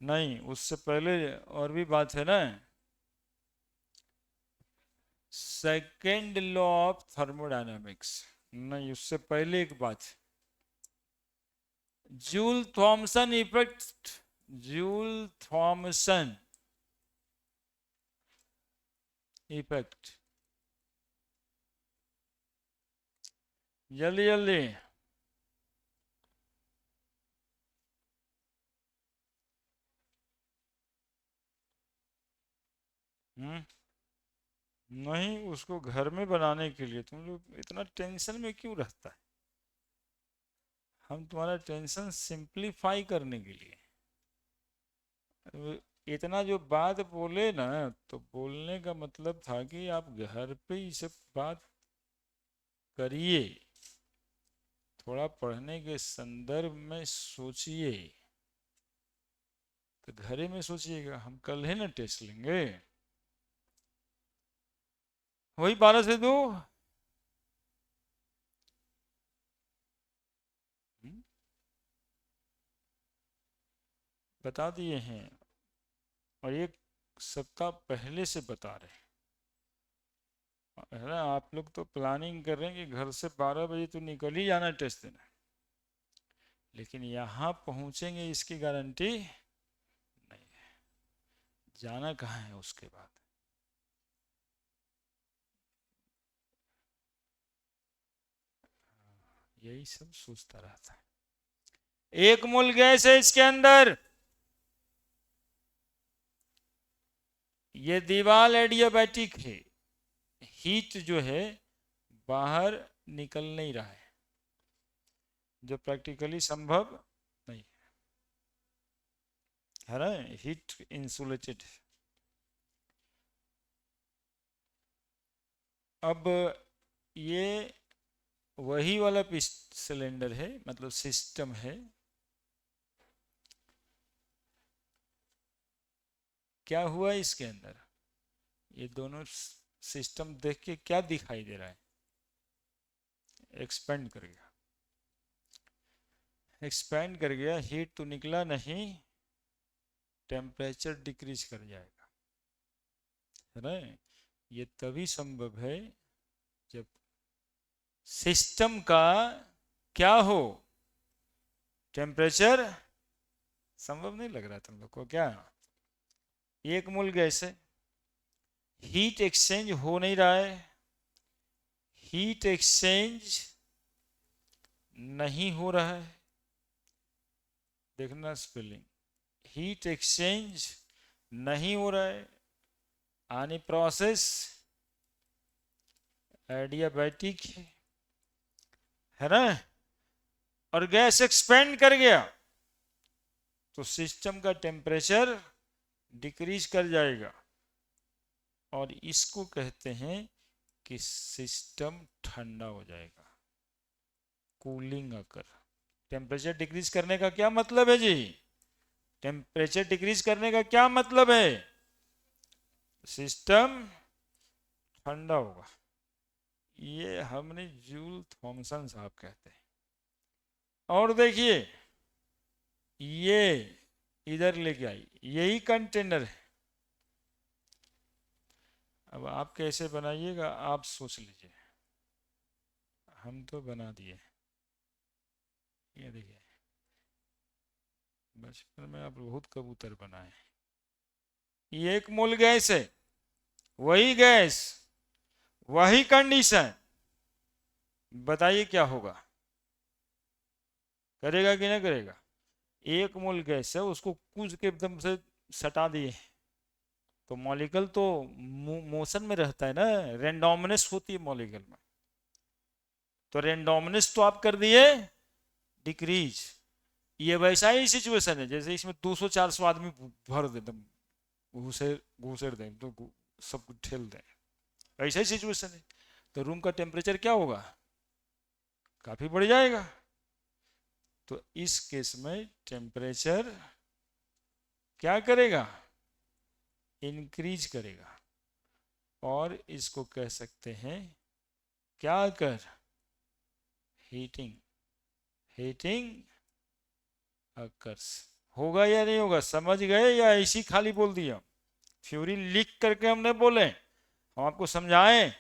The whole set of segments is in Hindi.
नहीं, उससे पहले और भी बात है ना। Second law of thermodynamics. नहीं, उससे पहले एक बात। Joule Thomson effect. Joule Thomson effect. जल्दी जल्दी। हम्म। नहीं, उसको घर में बनाने के लिए तुम लोग इतना टेंशन में क्यों रहता है? हम तुम्हारा टेंशन सिंप्लीफाई करने के लिए। अब इतना जो बात बोले ना, तो बोलने का मतलब था कि आप घर पे ये सब बात करिए। थोड़ा पढ़ने के संदर्भ में सोचिए। तो घर ही में सोचिएगा, हम कल ही ना टेस्ट लेंगे। वही 12 से 2। हम्म, बता दिए हैं। और एक सप्ताह पहले से बता रहे हैं, है ना? आप लोग तो प्लानिंग कर रहे हैं कि घर से 12 बजे तो निकल ही जाना टेस्ट देना। लेकिन यहाँ पहुँचेंगे इसकी गारंटी नहीं है। जाना कहाँ है उसके बाद? यही सब सोचता रहता है। 1 मोल गैस है इसके अंदर। ये दीवार एडियाबैटिक है। हीट जो है बाहर निकल नहीं रहा है, जो प्रैक्टिकली संभव नहीं है ना। Heat insulated. अब ये वही वाला सिलेंडर है, मतलब सिस्टम है। क्या हुआ इसके अंदर? ये दोनों सिस्टम देख के क्या दिखाई दे रहा है? एक्सपेंड कर गया। एक्सपेंड कर गया, हीट तो निकला नहीं, टेम्परेचर डिक्रीज कर जाएगा, है ना। ये तभी संभव है जब सिस्टम का क्या हो, टेम्परेचर। संभव नहीं लग रहा तुम लोग को क्या? 1 मोल गैस है, हीट एक्सचेंज हो नहीं रहा है। हीट एक्सचेंज नहीं हो रहा है। देखना स्पेलिंग। हीट एक्सचेंज नहीं हो रहा है। आनी प्रोसेस एडियाबैटिक है ना। और गैस एक्सपेंड कर गया तो सिस्टम का टेम्परेचर डिक्रीज कर जाएगा। और इसको कहते हैं कि सिस्टम ठंडा हो जाएगा, कूलिंग अकर। टेम्परेचर डिक्रीज करने का क्या मतलब है जी? टेम्परेचर डिक्रीज करने का क्या मतलब है? सिस्टम ठंडा होगा। ये हमने जूल थॉमसन साहब कहते हैं। और देखिए, ये इधर लेके आई, यही कंटेनर है। अब आप कैसे बनाइएगा आप सोच लीजिए। हम तो बना दिए। ये देखिए, बचपन में आप बहुत कबूतर बनाए। ये 1 मोल गैस है, वही गैस, वही कंडीशन। बताइए क्या होगा? करेगा कि नहीं करेगा? 1 मोल गैस है, उसको कूद के एकदम से सटा दिए, तो मॉलिक्यूल तो मोशन में रहता है ना। रेंडोमनेस होती है मॉलिक्यूल में। तो रेंडोमनेस तो आप कर दिए डिक्रीज। ये वैसा ही सिचुएशन है जैसे इसमें 200-400 आदमी भर दे, घुसे घुसेड़ दें तो सब कुछ ठेल दें। ऐसा ही सिचुएशन है। तो रूम का टेम्परेचर क्या होगा? काफी बढ़ जाएगा। तो इस केस में टेम्परेचर क्या करेगा? इंक्रीज करेगा। और इसको कह सकते हैं क्या कर? हीटिंग। हीटिंग अकर्स होगा या नहीं होगा, समझ गए या ऐसी खाली बोल दिया? थ्योरी लिख करके हमने बोले, हम आपको समझाएं,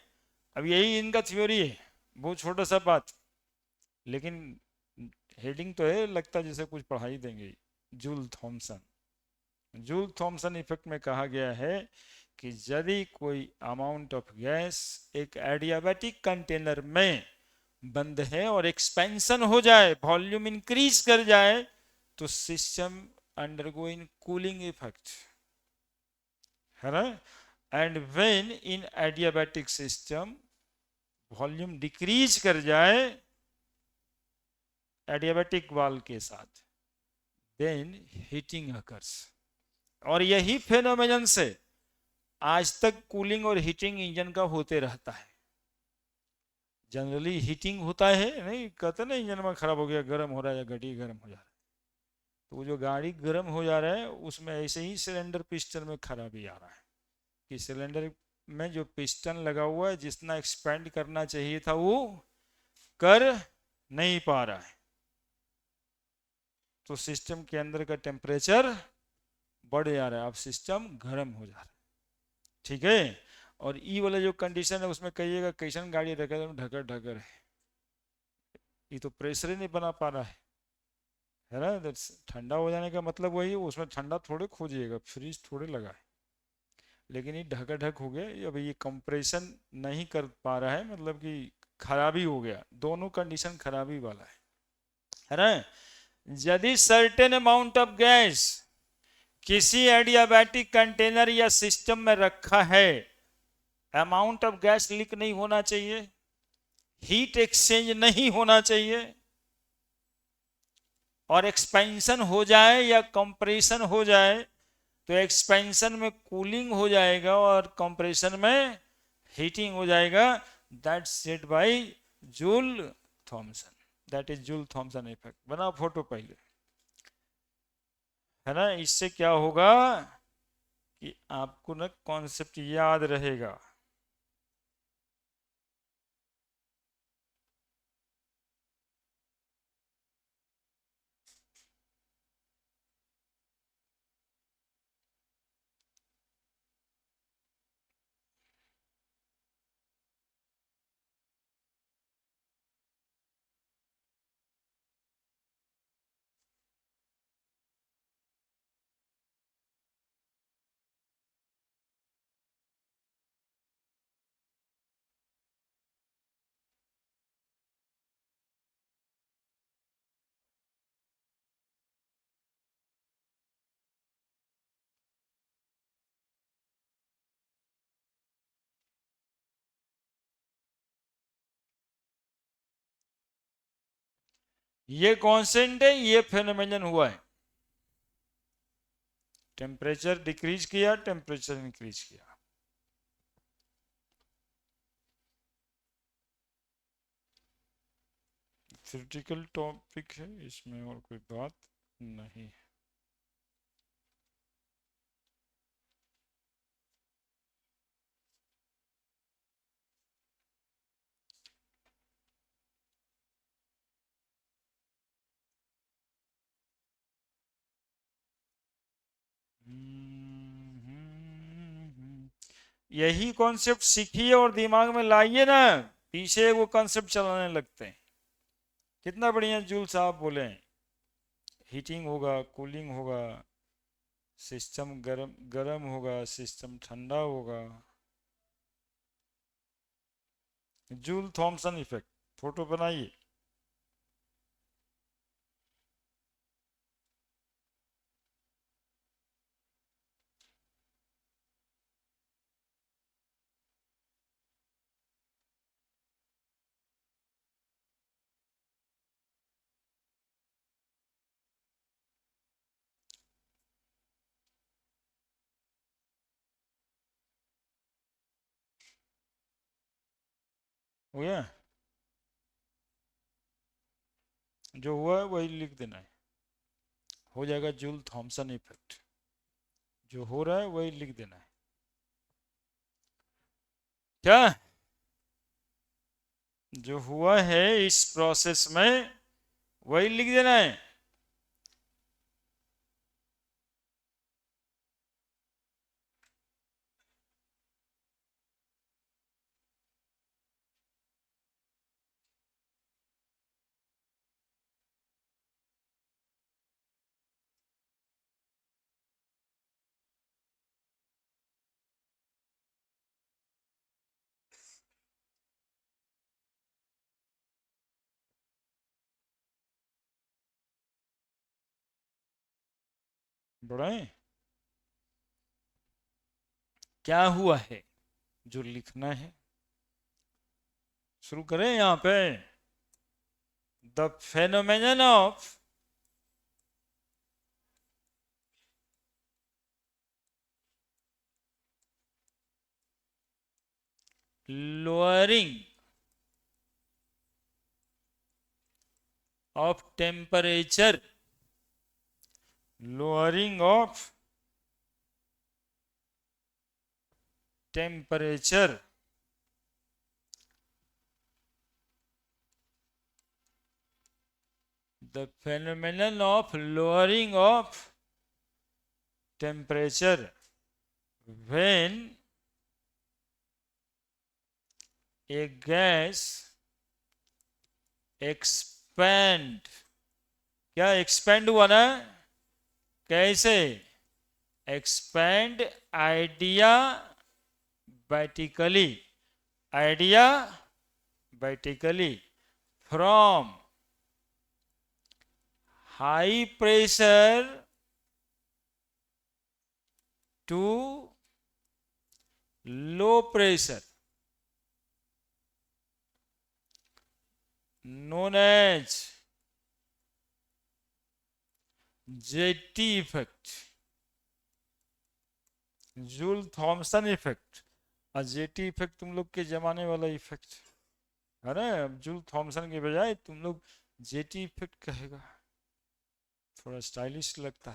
अब यही इनका थ्योरी है, बहुत छोटा सा बात, लेकिन हेडिंग तो है, लगता जैसे कुछ पढ़ाई देंगे। Joule Thomson, Joule Thomson effect में कहा गया है कि यदि कोई अमाउंट ऑफ गैस एक एडियाबैटिक कंटेनर में बंद है और एक्सपेंशन हो जाए, वॉल्यूम इंक्रीज कर जाए, तो सिस्टम अंडरगोइंग कूलिंग इफेक्ट है ना। And when in adiabatic system volume decrease कर जाए एडियाबैटिक वाल के साथ, देन हीटिंग अकर्स। और यही फेनोमेनन से आज तक कूलिंग और हीटिंग इंजन का होते रहता है। जनरली हीटिंग होता है, नहीं कहते ना इंजन में खराब हो गया, गर्म हो रहा है, या गाड़ी गर्म हो जा रहा है, तो वो जो गाड़ी गर्म हो जा रहा है उसमें ऐसे ही सिलेंडर पिस्टन में खराबी आ रहा है कि सिलेंडर में जो पिस्टन लगा हुआ है जितना एक्सपेंड करना चाहिए था वो कर नहीं पा रहा है, तो सिस्टम के अंदर का टेम्परेचर बढ़ जा रहा है, अब सिस्टम गर्म हो जा रहा है। ठीक है। और ई वाला जो कंडीशन है उसमें कहिएगा कैसन गाड़ी रखे ढकर ढकर है, ये तो प्रेशर ही नहीं बना पा रहा है ना। ठंडा हो जाने का मतलब वही, उसमें ठंडा थोड़े खोजिएगा, फ्रिज थोड़े लगा है, लेकिन ये ढका ढक हो गया, अब ये कंप्रेशन नहीं कर पा रहा है, मतलब कि खराबी हो गया, दोनों कंडीशन खराबी वाला है ना। यदि सर्टेन अमाउंट ऑफ गैस किसी एडियाबैटिक कंटेनर या सिस्टम में रखा है, अमाउंट ऑफ गैस लीक नहीं होना चाहिए, हीट एक्सचेंज नहीं होना चाहिए, और एक्सपेंशन हो जाए या कंप्रेशन हो जाए तो एक्सपेंशन में कूलिंग हो जाएगा और कंप्रेशन में हीटिंग हो जाएगा। That's said by Joule Thomson, that is Joule Thomson effect. बना फोटो पहले, है ना। इससे क्या होगा कि आपको ना कॉन्सेप्ट याद रहेगा। ये कांस्टेंट है, ये फेनोमेनन हुआ है, टेम्परेचर डिक्रीज किया, टेम्परेचर इंक्रीज किया। क्रिटिकल टॉपिक है, इसमें और कोई बात नहीं। यही कॉन्सेप्ट सीखिए और दिमाग में लाइए ना, पीछे वो कॉन्सेप्ट चलाने लगते हैं। कितना बढ़िया जूल साहब बोले, हीटिंग होगा, कूलिंग होगा, सिस्टम गरम गरम होगा, सिस्टम ठंडा होगा। जूल थॉमसन इफेक्ट, फोटो बनाइए। हो गया, जो हुआ है वही लिख देना है, हो जाएगा जूल थॉमसन इफेक्ट। जो हो रहा है वही लिख देना है। क्या जो हुआ है इस प्रोसेस में वही लिख देना है। बढ़ाएं, क्या हुआ है जो लिखना है। शुरू करें यहां पे। The phenomenon of lowering of temperature, lowering of temperature, the phenomenon of lowering of temperature when a gas expand, क्या एक्सपेंड हुआ ना, कैसे, expand adiabatically, adiabatically from high pressure to low pressure, known as J T effect, Joule Thomson effect. और जेटी इफेक्ट तुम लोग के जमाने वाला इफेक्ट है ना, जूल थॉमसन के बजाय तुम लोग जेटी इफेक्ट कहेगा, थोड़ा स्टाइलिश लगता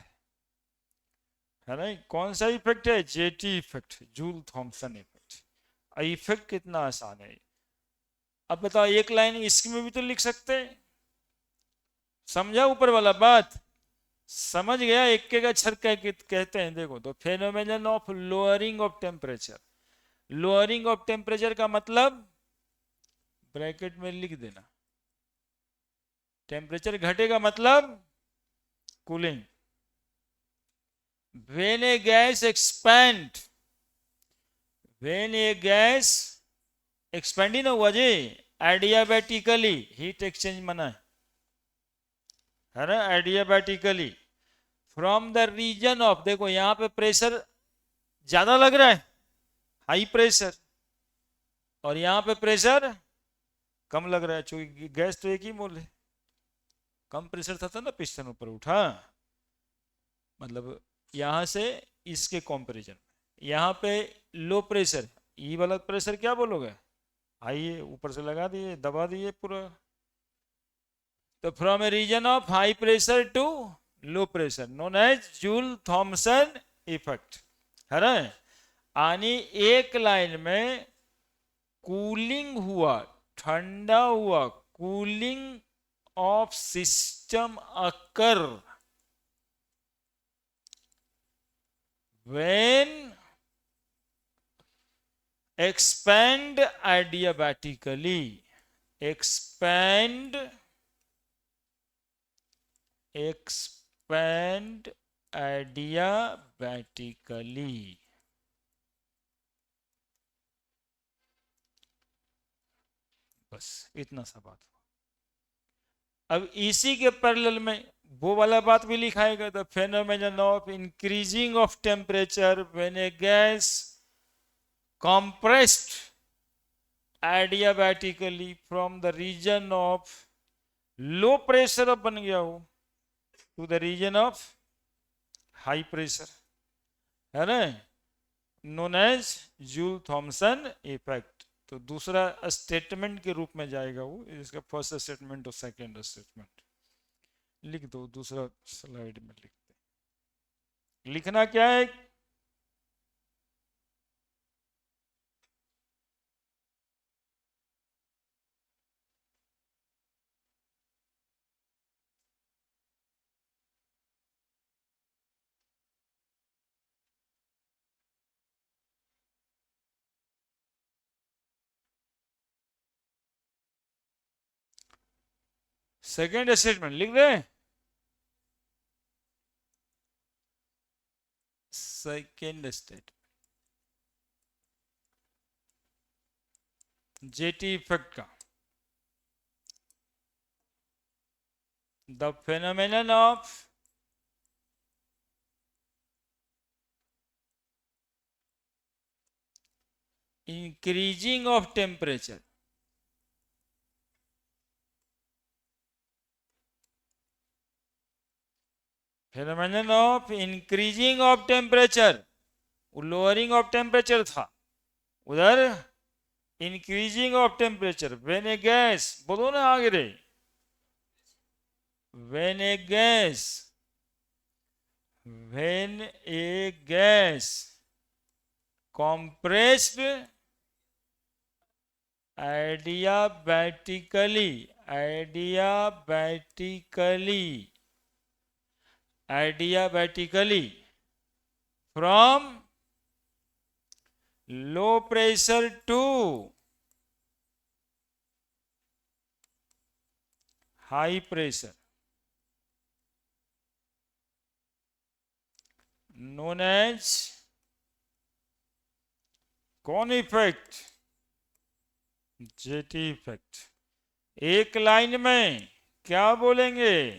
है ना। कौन सा इफेक्ट है, JT effect, Joule Thomson effect. Effect कितना आसान है। अब बताओ एक लाइन इसमें भी तो लिख सकते हैं, समझा ऊपर वाला बात, समझ गया। एक के का छर कहते हैं। देखो तो phenomenon of lowering of temperature, lowering of temperature का मतलब ब्रैकेट में लिख देना, टेम्परेचर घटेगा मतलब cooling. When a gas expand, when a gas expand ही ना हुआ जी, एडियाबैटिकली, हीट एक्सचेंज मना है ना, adiabatically from the region of, देखो यहां पे प्रेशर ज्यादा लग रहा है, हाई प्रेशर, और यहां पे प्रेशर कम लग रहा है, क्योंकि गैस तो एक ही मोल है। कम प्रेशर था ना, पिस्टन ऊपर उठा, मतलब यहां से इसके कंपैरिजन में यहां पे लो प्रेशर, ई वाला प्रेशर क्या बोलोगे, हाई है, ऊपर से लगा दिए, दबा दिए पूरा। तो from a region of high pressure to low pressure, known as Joule Thomson effect है ना। यानी एक लाइन में कूलिंग हुआ, ठंडा हुआ, cooling of system occur when expand adiabatically, expand adiabatically, बस इतना सा बात। अब इसी के पैरेलल में वो वाला बात भी लिखाएगा, the phenomenon of increasing of temperature when a gas compressed adiabatically from the region of low pressure, अब बन गया वो, to the region of high pressure है ना, known as Joule Thomson effect. तो दूसरा स्टेटमेंट के रूप में जाएगा वो, इसका फर्स्ट स्टेटमेंट और सेकंड स्टेटमेंट लिख दो, दूसरा स्लाइड में लिखते। लिखना क्या है, सेकंड स्टेटमेंट लिख रहे हैं, सेकंड स्टेटमेंट जेटी इफेक्ट का, the phenomenon of increasing of temperature, phenomenon of increasing of temperature, lowering of temperature था, उधर increasing of temperature, when a gas, बोलो ना आगे रे, when a gas compressed adiabatically from low pressure to high pressure, known as कौन इफेक्ट? Jetty effect. एक लाइन में क्या बोलेंगे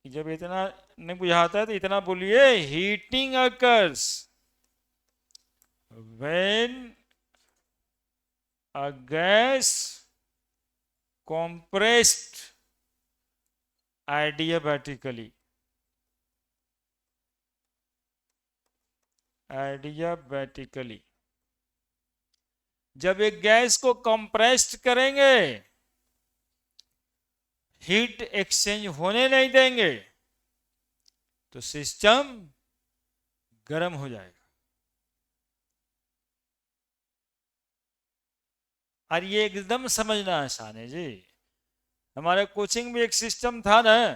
कि जब इतना नहीं बुझाता है तो इतना बोलिए, heating occurs when a gas compressed adiabatically, जब एक गैस को कंप्रेस्ड करेंगे, हीट एक्सचेंज होने नहीं देंगे, तो सिस्टम गर्म हो जाएगा। और ये एकदम समझना आसान है जी। हमारे कोचिंग में एक सिस्टम था ना,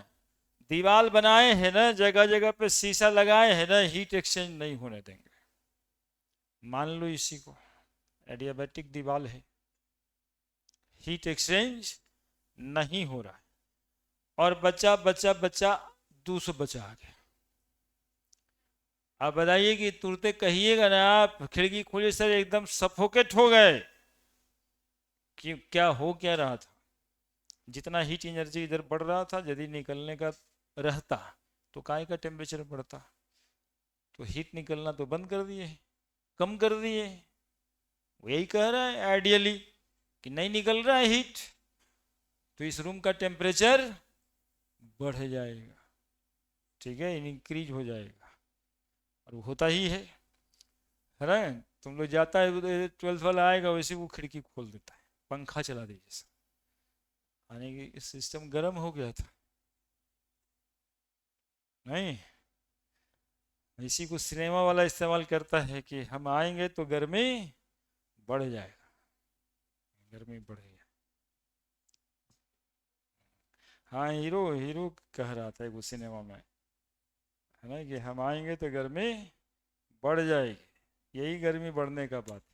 दीवार बनाए हैं ना, जगह जगह पे शीशा लगाए हैं ना, हीट एक्सचेंज नहीं होने देंगे। मान लो इसी को एडियाबैटिक दीवार है, हीट एक्सचेंज नहीं हो रहा है, और बच्चा बच्चा बच्चा 200 बच्चा आ गया। आप बताइए कि तुरंत कहिएगा ना आप, खिड़की खोले सर एकदम सफोकेट हो गए, कि क्या हो क्या रहा था? जितना हीट एनर्जी इधर बढ़ रहा था, यदि निकलने का रहता तो काय का टेम्परेचर बढ़ता? तो हीट निकलना तो बंद कर दिए, कम कर दिए। वो यही कह रहा है आइडियली कि नहीं निकल रहा है हीट, तो इस रूम का टेम्परेचर बढ़ जाएगा, ठीक है, इंक्रीज हो जाएगा। और वो होता ही है ना। तुम लोग जाता है 12th वाला आएगा, वैसे वो खिड़की खोल देता है, पंखा चला दे जैसा, आने की सिस्टम गर्म हो गया था। नहीं, इसी को सिनेमा वाला इस्तेमाल करता है कि हम आएंगे तो गर्मी बढ़ जाएगा, गर्मी बढ़ेगा। हाँ, हीरो हीरो कह रहा था वो सिनेमा में, है ना, कि हम आएंगे तो गर्मी बढ़ जाएगी। यही गर्मी बढ़ने का बात है,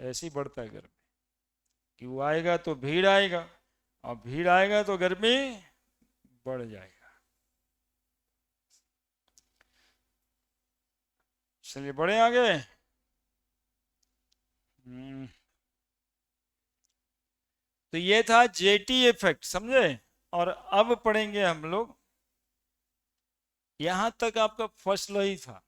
ऐसे ही बढ़ता है गर्मी, कि वो आएगा तो भीड़ आएगा, और भीड़ आएगा तो गर्मी बढ़ जाएगा। चलिए बढ़े आगे। तो ये था जेटी इफेक्ट, समझे। और अब पढ़ेंगे हम लोग, यहां तक आपका फर्स्ट लॉ ही था।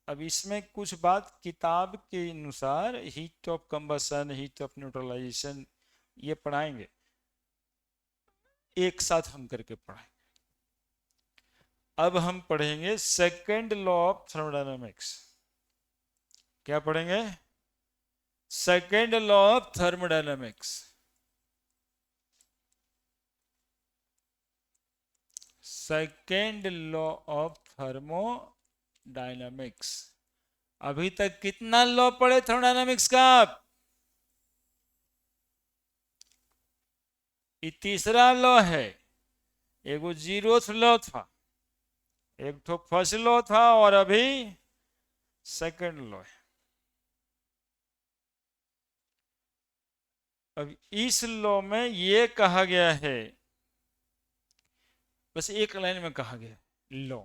अब इसमें कुछ बात किताब के अनुसार heat of combustion, heat of neutralisation, ये पढ़ाएंगे, एक साथ हम करके पढ़ाएंगे। अब हम पढ़ेंगे सेकेंड लॉ ऑफ थर्मोडायनामिक्स। क्या पढ़ेंगे? Second law of thermodynamics. Second law of thermodynamics. अभी तक कितना लॉ पढ़े थर्मोडायनामिक्स का आप? ये तीसरा लॉ है। एगो जीरोथ लॉ था, एक तो फर्स्ट लॉ था, और अभी सेकेंड लॉ है। अब इस लॉ में ये कहा गया है, बस एक लाइन में कहा गया लॉ,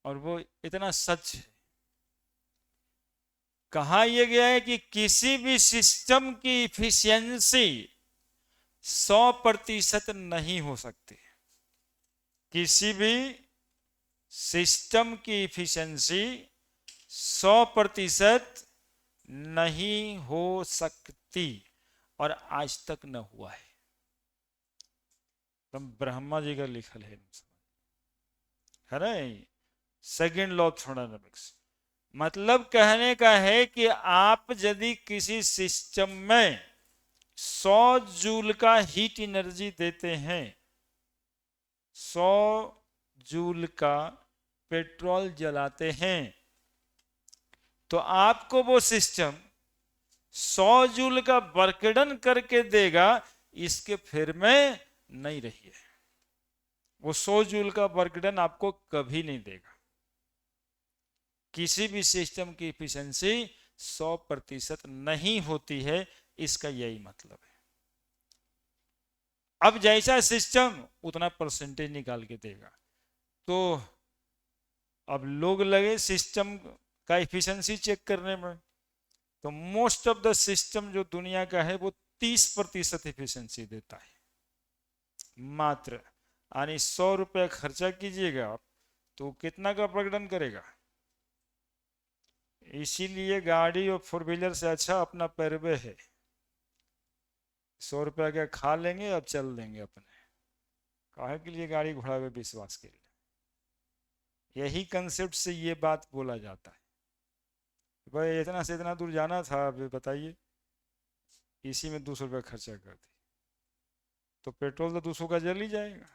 और वो इतना सच है। कहा यह गया है कि किसी भी सिस्टम की इफिशियंसी 100% नहीं हो सकती। किसी भी सिस्टम की इफिशियंसी 100% नहीं हो सकती और आज तक न हुआ है। तुम ब्रह्मा जी का लिखल है ना। सेकेंड लॉ ऑफ थर्मोडायनामिक्स मतलब कहने का है कि आप यदि किसी सिस्टम में 100 जूल का हीट एनर्जी देते हैं, 100 जूल का पेट्रोल जलाते हैं, तो आपको वो सिस्टम 100 जूल का वर्क डन करके देगा, इसके फिर में नहीं रही है। वो 100 जूल का वर्क डन आपको कभी नहीं देगा। किसी भी सिस्टम की इफिशिएंसी 100% नहीं होती है, इसका यही मतलब है। अब जैसा सिस्टम उतना परसेंटेज निकाल के देगा। तो अब लोग लगे सिस्टम का इफिशिएंसी चेक करने में, तो मोस्ट ऑफ द सिस्टम जो दुनिया का है वो 30% इफिशिएंसी देता है मात्र। यानी 100 रुपया खर्चा कीजिएगा आप, तो कितना का प्रकटन करेगा। इसीलिए गाड़ी और 4 व्हीलर से अच्छा अपना पैरवे है। 100 रुपया का खा लेंगे, अब चल देंगे अपने, काहे के लिए गाड़ी घोड़ा पे विश्वास के लिए। यही कंसेप्ट से ये बात बोला जाता है, भाई इतना से इतना दूर जाना था, अब बताइए इसी में 200 रुपया खर्चा कर दी, तो पेट्रोल तो 200 का जल ही जाएगा,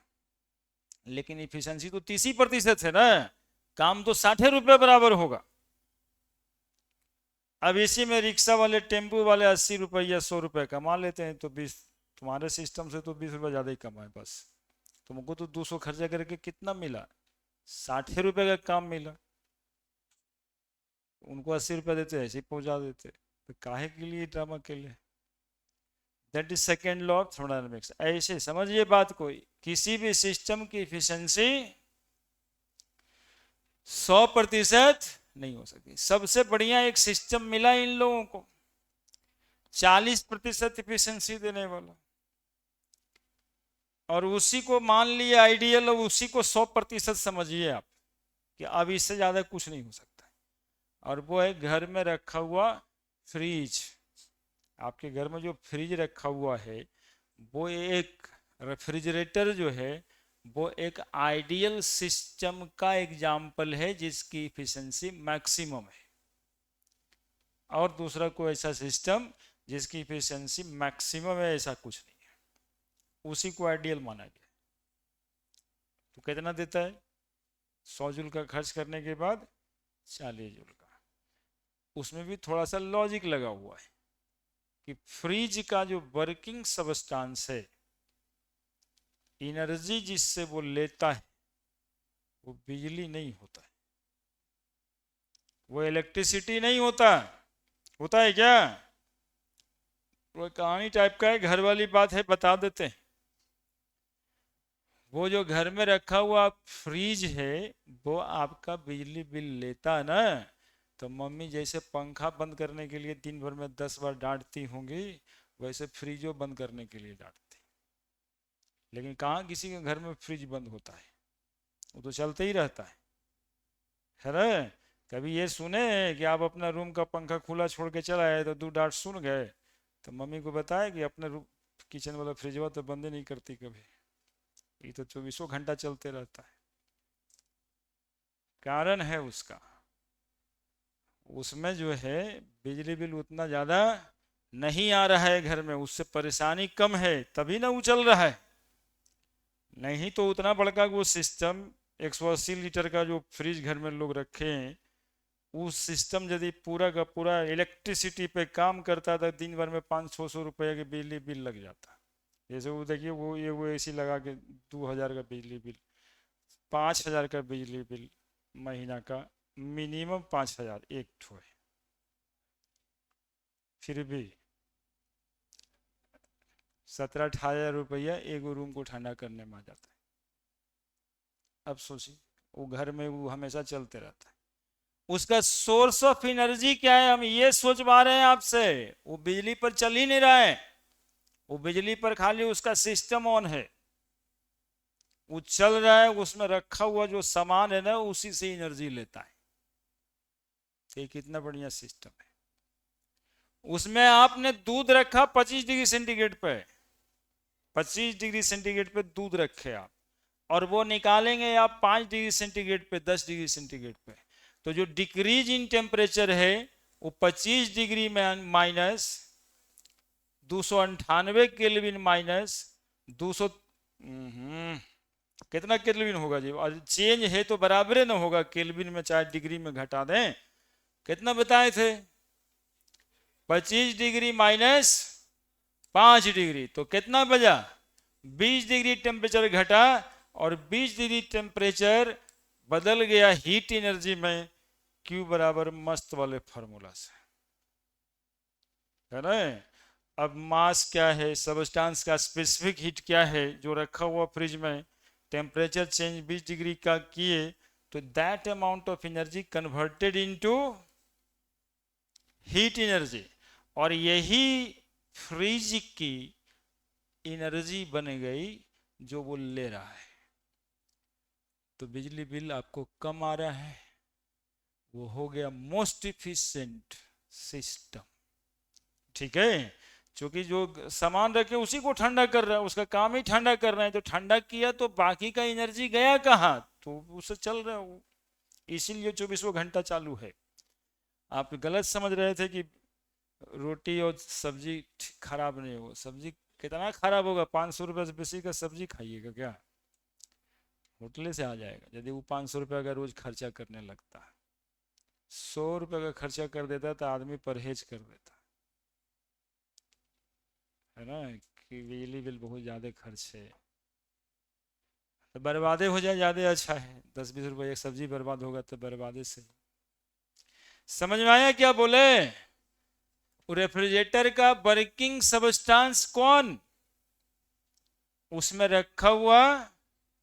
लेकिन इफिशिएंसी तो 30% है ना, काम तो 60 रुपये बराबर होगा। अब इसी में रिक्शा वाले टेम्पू वाले 80 रुपया 100 रुपये कमा लेते हैं, तो 20 तुम्हारे सिस्टम से तो 20 रुपये ज़्यादा ही कमाए बस। तुमको तो 200 खर्चा करके कितना मिला, 60 रुपये का काम मिला। उनको 80 रुपये देते ऐसे ही पहुंचा देते, तो काहे के लिए ड्रामा के लिए। That is second law of thermodynamics. ऐसे समझिए बात को, किसी भी सिस्टम की इफिशिएंसी 100% नहीं हो सकती। सबसे बढ़िया एक सिस्टम मिला इन लोगों को 40% इफिशिएंसी देने वाला, और उसी को मान लिया आइडियल, और उसी को 100% समझिए आप कि अब इससे ज्यादा कुछ नहीं हो सकता। और वो है घर में रखा हुआ फ्रिज। आपके घर में जो फ्रिज रखा हुआ है, वो एक रेफ्रिजरेटर जो है, वो एक आइडियल सिस्टम का एग्जाम्पल है जिसकी इफिशिएंसी मैक्सिमम है। और दूसरा कोई ऐसा सिस्टम जिसकी इफिशिएंसी मैक्सिमम है, ऐसा कुछ नहीं है, उसी को आइडियल माना गया। तो कितना देता है, 100 जूल का खर्च करने के बाद 40 जूल का। उसमें भी थोड़ा सा लॉजिक लगा हुआ है कि फ्रिज का जो वर्किंग सबस्टांस है, एनर्जी जिससे वो लेता है, वो बिजली नहीं होता है, वो इलेक्ट्रिसिटी नहीं होता। होता है क्या, वो कहानी टाइप का है, घर वाली बात है, बता देते हैं। वो जो घर में रखा हुआ फ्रिज है, वो आपका बिजली बिल लेता है ना। तो मम्मी जैसे पंखा बंद करने के लिए दिन भर में 10 बार डांटती होंगी, वैसे फ्रिजो बंद करने के लिए डांटती। लेकिन कहाँ किसी के घर में फ्रिज बंद होता है, वो तो चलते ही रहता है ना। कभी ये सुने कि आप अपना रूम का पंखा खुला छोड़ के चला आए तो 2 डांट सुन गए, तो मम्मी को बताया कि अपने रूम किचन वाला फ्रिजवा तो बंद ही नहीं करती कभी, ये तो 24 घंटा चलते रहता है। कारण है उसका, उसमें जो है बिजली बिल उतना ज़्यादा नहीं आ रहा है घर में, उससे परेशानी कम है, तभी ना वो चल रहा है। नहीं तो उतना बड़का वो सिस्टम 180 लीटर का जो फ्रिज घर में लोग रखे हैं, उस सिस्टम यदि पूरा का पूरा इलेक्ट्रिसिटी पे काम करता था, दिन भर में 500-600 रुपये के बिजली बिल लग जाता। जैसे वो देखिए, वो एसी लगा के 2000 का बिजली बिल, 5000 का बिजली बिल महीना का, मिनिमम 5000 एक ठो है, फिर भी 17-18 रुपया एक रूम को ठंडा करने में आ जाता है। अब सोचिए, वो घर में वो हमेशा चलते रहता है। उसका सोर्स ऑफ एनर्जी क्या है, हम ये सोच पा रहे हैं आपसे, वो बिजली पर चल ही नहीं रहा है, वो बिजली पर खाली उसका सिस्टम ऑन है, वो चल रहा है, उसमें रखा हुआ जो सामान है ना, उसी से एनर्जी लेता है। तो ये कितना बढ़िया सिस्टम है। उसमें आपने दूध रखा 25 डिग्री सेंटीग्रेड पे, 25 डिग्री सेंटीग्रेड पे दूध रखे आप, और वो निकालेंगे आप 5 डिग्री सेंटीग्रेड पे, 10 डिग्री सेंटीग्रेड पे। तो जो डिक्रीज इन टेम्परेचर है वो 25 डिग्री में माइनस 298 केल्विन माइनस 200, कितना केल्विन होगा जी? और चेंज है तो बराबर ना होगा, केल्विन में चाहे डिग्री में घटा दें। कितना बताए थे? 25 डिग्री माइनस 5 डिग्री, तो कितना बजा? 20 डिग्री टेम्परेचर घटा, और 20 डिग्री टेम्परेचर बदल गया हीट एनर्जी में, Q बराबर मस्त वाले फॉर्मूला से, है ना। अब मास क्या है, सबस्टांस का स्पेसिफिक हीट क्या है जो रखा हुआ फ्रिज में, टेम्परेचर चेंज 20 डिग्री का किए तो that amount of energy converted into heat energy, और यही फ्रिज की एनर्जी बन गई जो वो ले रहा है। तो बिजली बिल आपको कम आ रहा है, वो हो गया मोस्ट इफिशिएंट सिस्टम। ठीक है, क्योंकि जो सामान रखे उसी को ठंडा कर रहा है, उसका काम ही ठंडा कर रहा है, तो ठंडा किया तो बाकी का एनर्जी गया कहाँ? तो उससे चल रहा है वो, इसीलिए 24 घंटा चालू है। आप गलत समझ रहे थे कि रोटी और सब्जी खराब नहीं हो, सब्जी कितना खराब होगा? 500 रुपये से बेसी का सब्जी खाइएगा क्या? होटल से आ जाएगा। यदि वो 500 रुपये का रोज खर्चा करने लगता, 100 रुपये का खर्चा कर देता तो आदमी परहेज कर देता, है ना, कि बिजली बिल बहुत ज़्यादा खर्च है, तो बर्बादे हो जाए ज़्यादा अच्छा है। 10-20 रुपये एक सब्जी बर्बाद होगा तो बर्बादे से। समझ में आया क्या बोले? रेफ्रिजरेटर का वर्किंग सबस्टांस कौन? उसमें रखा हुआ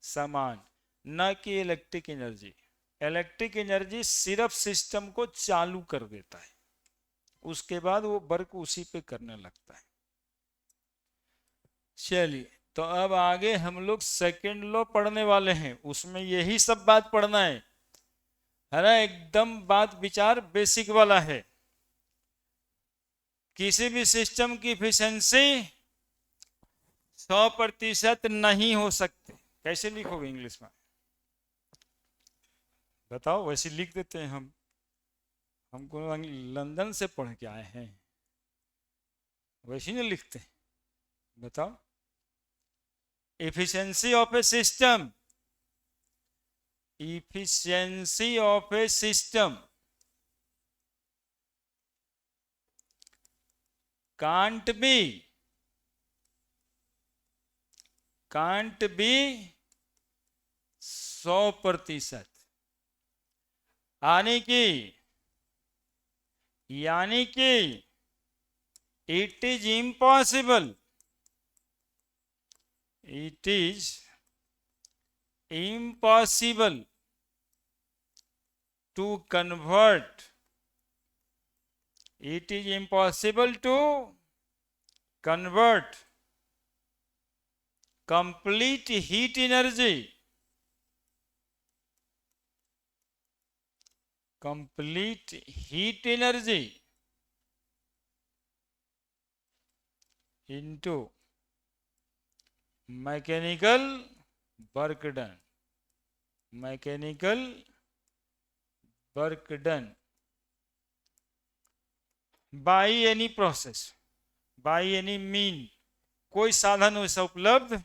सामान, न कि इलेक्ट्रिक एनर्जी। इलेक्ट्रिक एनर्जी सिर्फ सिस्टम को चालू कर देता है, उसके बाद वो वर्क उसी पे करने लगता है। चलिए, तो अब आगे हम लोग सेकेंड लॉ पढ़ने वाले हैं, उसमें यही सब बात पढ़ना है ना, एकदम बात विचार बेसिक वाला है। किसी भी सिस्टम की इफिशिएंसी 100% नहीं हो सकती। कैसे लिखोगे इंग्लिश में? बताओ, वैसे लिख देते हैं हम, हमको लंदन से पढ़ के आए हैं, वैसे नहीं लिखते। बताओ, efficiency of a system, efficiency of a system can't be 100%, यानी कि it is impossible, it is impossible to convert, it is impossible to convert complete heat energy, complete heat energy into mechanical work done, mechanical work done by any process, by any mean, कोई साधन वैसा उपलब्ध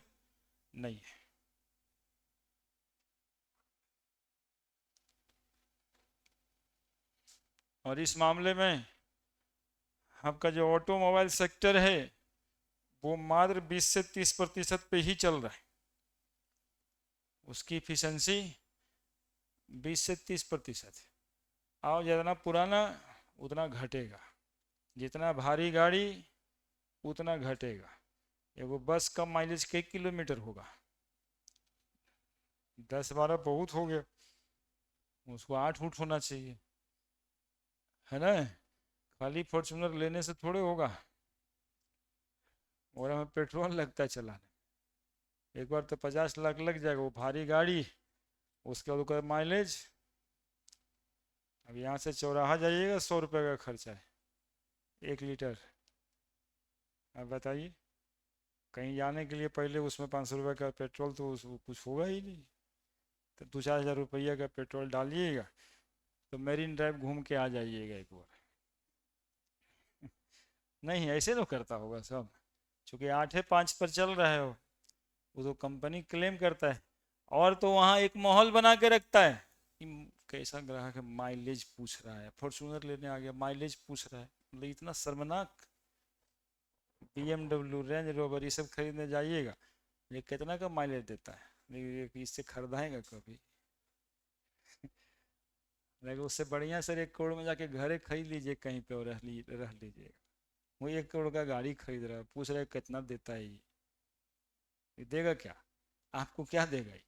नहीं है। और इस मामले में आपका जो ऑटोमोबाइल सेक्टर है वो मात्र 20 से 30% पे ही चल रहा है, उसकी इफिशिएंसी 20 से 30%। और जितना पुराना उतना घटेगा, जितना भारी गाड़ी उतना घटेगा। एगो बस का माइलेज कई किलोमीटर होगा? 10-12 बहुत हो गया, उसको 8 फुट होना चाहिए, है ना। खाली फॉर्चूनर लेने से थोड़े होगा, और हमें पेट्रोल लगता है चलाने, एक बार तो 50 लाख लग जाएगा वो भारी गाड़ी, उसके बाद उसका माइलेज अब यहाँ से चौराहा जाइएगा, 100 रुपये का खर्चा है 1 लीटर। अब बताइए, कहीं जाने के लिए पहले उसमें 500 रुपये का पेट्रोल तो कुछ होगा ही नहीं। तो 2-4 हज़ार रुपया का पेट्रोल डालिएगा तो मेरीन ड्राइव घूम के आ जाइएगा एक बार। नहीं, ऐसे तो करता होगा सब, चूँकि 8-5 पर चल रहे हो, वो तो कंपनी क्लेम करता है। और तो वहाँ एक माहौल बना के रखता है कि कैसा ग्राहक है, माइलेज पूछ रहा है, फॉर्चूनर लेने आ गया माइलेज पूछ रहा है। मतलब इतना शर्मनाक। BMW, रेंज रोवर ये सब खरीदने जाइएगा, ये कितना का माइलेज देता है, लेकिन इससे खरीदाएगा कभी? लेकिन उससे बढ़िया सर 1 करोड़ में जाके घर खरीद लीजिए कहीं पे और रह लीजिएगा। वो 1 करोड़ का गाड़ी खरीद रहा है, पूछ रहा है कितना देता है ये देगा क्या? आपको क्या देगा ये?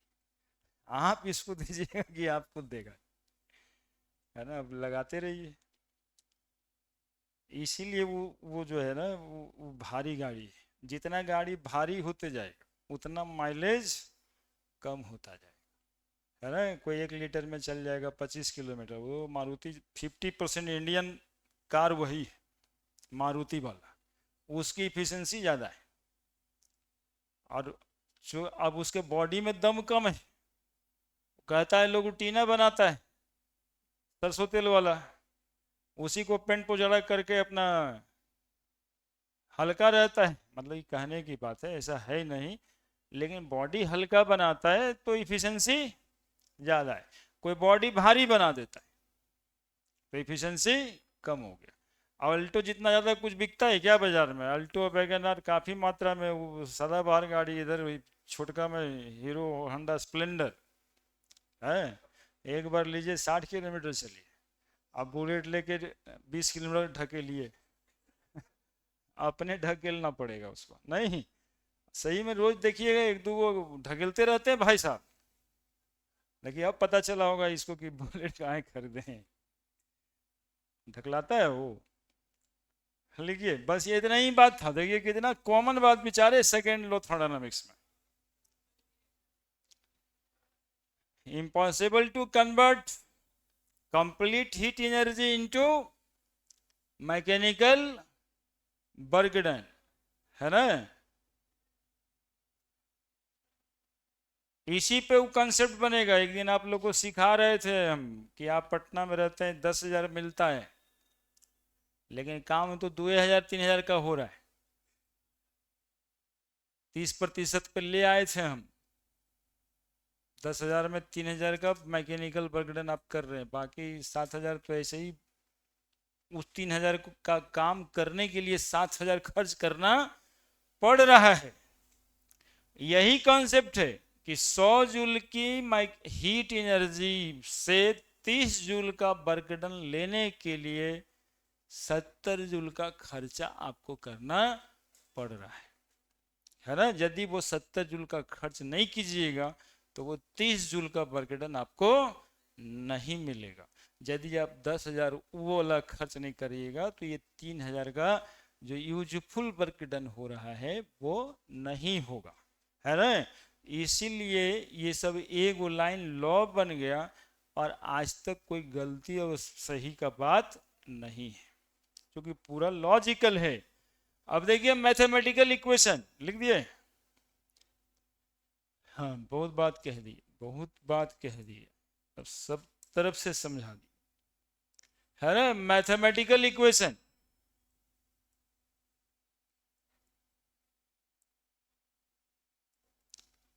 आप इसको दीजिएगा कि आपको देगा? है ना, अब लगाते रहिए। इसीलिए वो जो है ना, वो भारी गाड़ी है, जितना गाड़ी भारी होते जाएगा उतना माइलेज कम होता जाएगा। है ना, कोई 1 लीटर में चल जाएगा 25 किलोमीटर, वो मारुति 50% इंडियन कार वही है, मारुति वाला, उसकी इफिशियंसी ज़्यादा है। और जो अब उसके बॉडी में दम कम है, कहता है लोग टीना बनाता है सरसों तेल वाला, उसी को पेंट पोजड़ा करके अपना हल्का रहता है। मतलब ये कहने की बात है, ऐसा है ही नहीं, लेकिन बॉडी हल्का बनाता है तो इफिशियंसी ज़्यादा है। कोई बॉडी भारी बना देता है तो इफिशियंसी कम हो गया। और अल्टो जितना ज़्यादा कुछ बिकता है क्या बाजार में? अल्टो वैगनआर काफ़ी मात्रा में, वो सदाबहार गाड़ी इधर छोटका में हीरो होंडा स्प्लेंडर है, एक बार लीजिए 60 किलोमीटर चलिए, अब बुलेट लेके 20 किलोमीटर ढकेलिए, अपने ढकेलना पड़ेगा उसको। नहीं, सही में रोज देखिएगा 1-2 वो ढकेलते रहते हैं भाई साहब, लेकिन अब पता चला होगा इसको कि बुलेट कहाँ खरीदे, ढकलाता है वो। लिखिए, बस ये इतना ही बात था। देखिए कितना कॉमन बात बेचारे सेकेंड लॉ थर्मोडायनामिक्स में। Impossible to convert complete heat energy into mechanical work done, है ना। इसी पे वो कंसेप्ट बनेगा। एक दिन आप लोग को सिखा रहे थे हम कि आप पटना में रहते हैं, 10,000 मिलता है, लेकिन काम तो 2,000-3,000 का हो रहा है। 30% पे ले आए थे हम, 10,000 में 3,000 का मैकेनिकल वर्कडन आप कर रहे हैं, बाकी 7,000 तो ऐसे ही उस 3,000 का काम करने के लिए 7,000 खर्च करना पड़ रहा है। यही कॉन्सेप्ट है कि 100 जूल की हीट एनर्जी से 30 जूल का वर्कडन लेने के लिए 70 जूल का खर्चा आपको करना पड़ रहा है ना। यदि वो 70 जूल का खर्च नहीं कीजिएगा तो वो 30 जूल का वर्कडन आपको नहीं मिलेगा। यदि आप 10,000 वो वाला खर्च नहीं करिएगा तो ये 3,000 का जो यूजफुल वर्कडन हो रहा है वो नहीं होगा, है ना। इसीलिए ये सब एक लाइन लॉ बन गया और आज तक कोई गलती और सही का बात नहीं है, क्योंकि पूरा लॉजिकल है। अब देखिए मैथमेटिकल इक्वेशन लिख दिए। हाँ, बहुत बात कह दी, बहुत बात कह दी, अब सब तरफ से समझा दी, है ना। Mathematical equation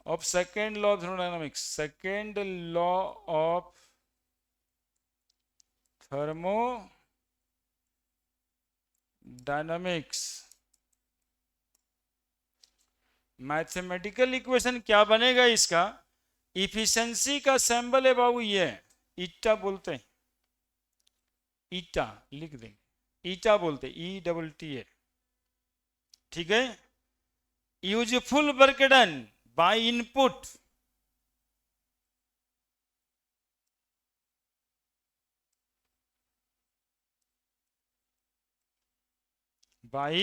of second law of thermodynamics, second law of thermodynamics। Mathematical equation क्या बनेगा इसका? इफिशिएंसी का सिंबल है बाबू, ये ईटा बोलते हैं, ईटा लिख देंगे, ईटा बोलते EEE, ठीक है। Useful work done by input, by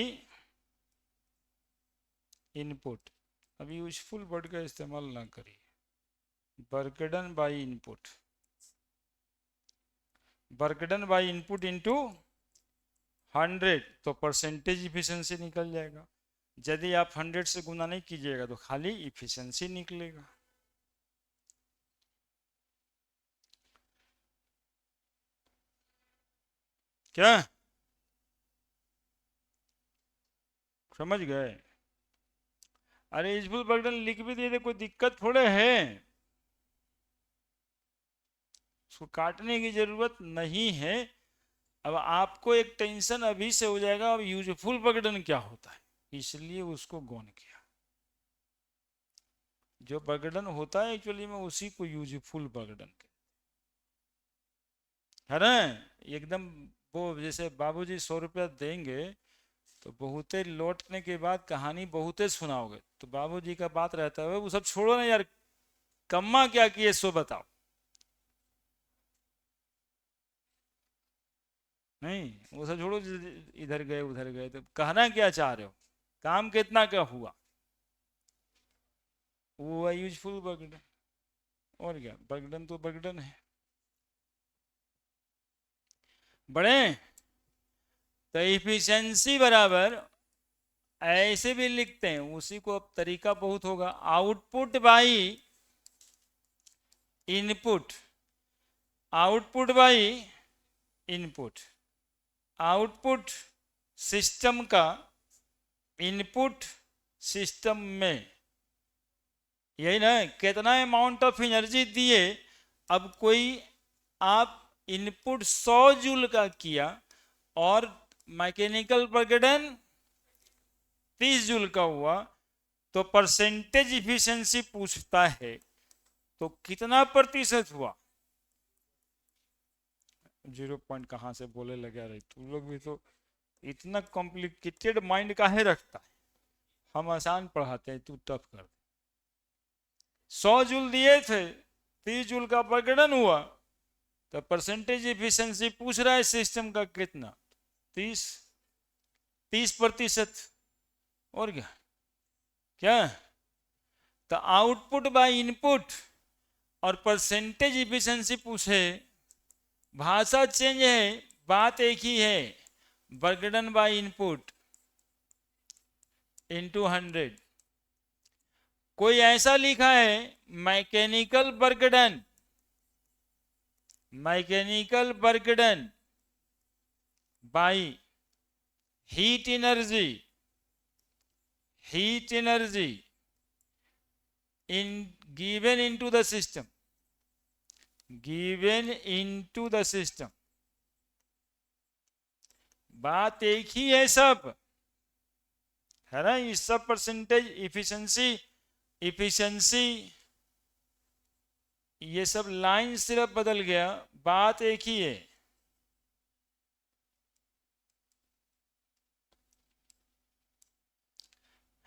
input. अब यूजफुल वर्ड का इस्तेमाल ना करिए, work done by input. Work done by input into 100, तो परसेंटेज इफिशिएंसी निकल जाएगा। यदि आप 100 से गुना नहीं कीजिएगा तो खाली इफिशिएंसी निकलेगा। क्या समझ गए? अरे यूजफुल वर्क डन लिख भी दिए थे, कोई दिक्कत थोड़े है, उसको काटने की जरूरत नहीं है। अब आपको एक टेंशन अभी से हो जाएगा अब यूजफुल वर्क डन क्या होता है, इसलिए उसको गौन किया। जो वर्क डन होता है एक्चुअली में उसी को यूजफुल वर्क डन है ना। एकदम वो जैसे बाबूजी 100 रुपया देंगे तो बहुते लौटने के बाद कहानी बहुते सुनाओगे, तो बाबूजी का बात रहता है वो सब छोड़ो ना यार, कम्मा क्या किए सो बताओ। नहीं वो सब छोड़ो, इधर गए उधर गए, तो कहना क्या चाह रहे हो, काम कितना क्या हुआ, वो है यूजफुल बर्गडन। और क्या, बर्गडन तो बर्गडन है। बड़े तो इफिशिएंसी बराबर ऐसे भी लिखते हैं, उसी को अब तरीका बहुत होगा, output by input, output by input, output system का इनपुट सिस्टम में, यही ना, कितना अमाउंट ऑफ एनर्जी दिए। अब कोई आप इनपुट 100 जूल का किया और मैकेनिकल बर्गडन 30 जूल का हुआ, तो परसेंटेज इफिशिएंसी पूछता है, तो कितना प्रतिशत हुआ। 0 कहां से बोले लगा रहे, तुम लोग भी तो इतना कॉम्प्लिकेटेड माइंड काहे रखता है, हम आसान पढ़ाते हैं, तू टफ कर। 100 जूल दिए थे, 30 जूल का प्रकटन हुआ, तो परसेंटेज इफिशिएंसी पूछ रहा है सिस्टम का कितना, 30, 30%। और क्या क्या, तो आउटपुट बाय इनपुट और परसेंटेज इफिशिएंसी पूछे, भाषा चेंज है, बात एक ही है, बर्गडन बाय इनपुट इनटू 100। कोई ऐसा लिखा है mechanical work done, mechanical work done by heat energy, heat energy in given into the system, given into the system, बात एक ही है सब, है ना। इस सब परसेंटेज इफिशिएंसी, इफिशिएंसी ये सब लाइन सिर्फ बदल गया, बात एक ही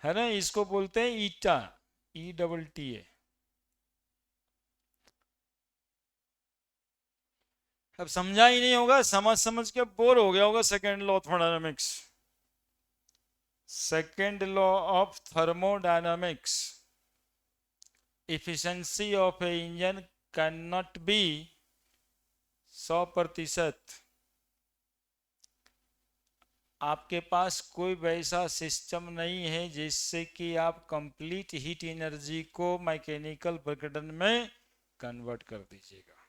है ना। इसको बोलते हैं ईटा, ETTA। अब समझा ही नहीं होगा, समझ समझ के बोर हो गया होगा। Second law of thermodynamics, second law of thermodynamics, efficiency of a engine cannot be 100%। आपके पास कोई वैसा सिस्टम नहीं है जिससे कि आप कंप्लीट हीट एनर्जी को मैकेनिकल प्रकटन में कन्वर्ट कर दीजिएगा।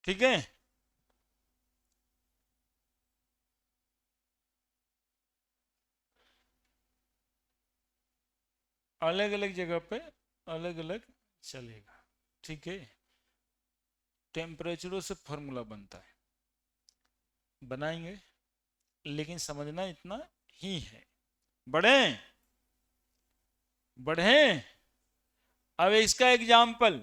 ठीक है, अलग अलग जगह पे अलग अलग चलेगा। ठीक है, टेम्परेचरों से फॉर्मूला बनता है, बनाएंगे, लेकिन समझना इतना ही है। बड़े बढ़े। अब इसका example,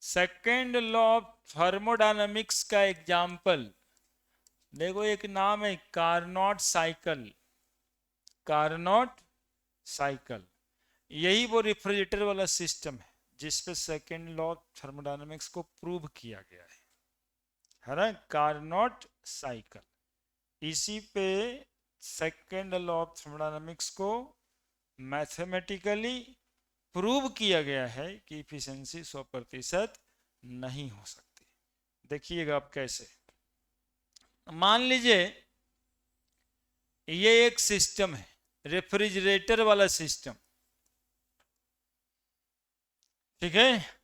second law of thermodynamics का एग्जाम्पल देखो, एक नाम है कार्नोट साइकिल। कार्नोट साइकिल, यही वो रेफ्रिजरेटर वाला सिस्टम है जिसपे सेकेंड लॉ ऑफ थर्मोडायनामिक्स को प्रूव किया गया है ना, कार्नोट साइकिल। इसी पे सेकेंड लॉ ऑफ थर्मोडायनामिक्स को मैथमेटिकली प्रूव किया गया है कि इफिशिएंसी 100% नहीं हो सकती। देखिएगा आप कैसे। मान लीजिए ये एक सिस्टम है, रेफ्रिजरेटर वाला सिस्टम, ठीक है।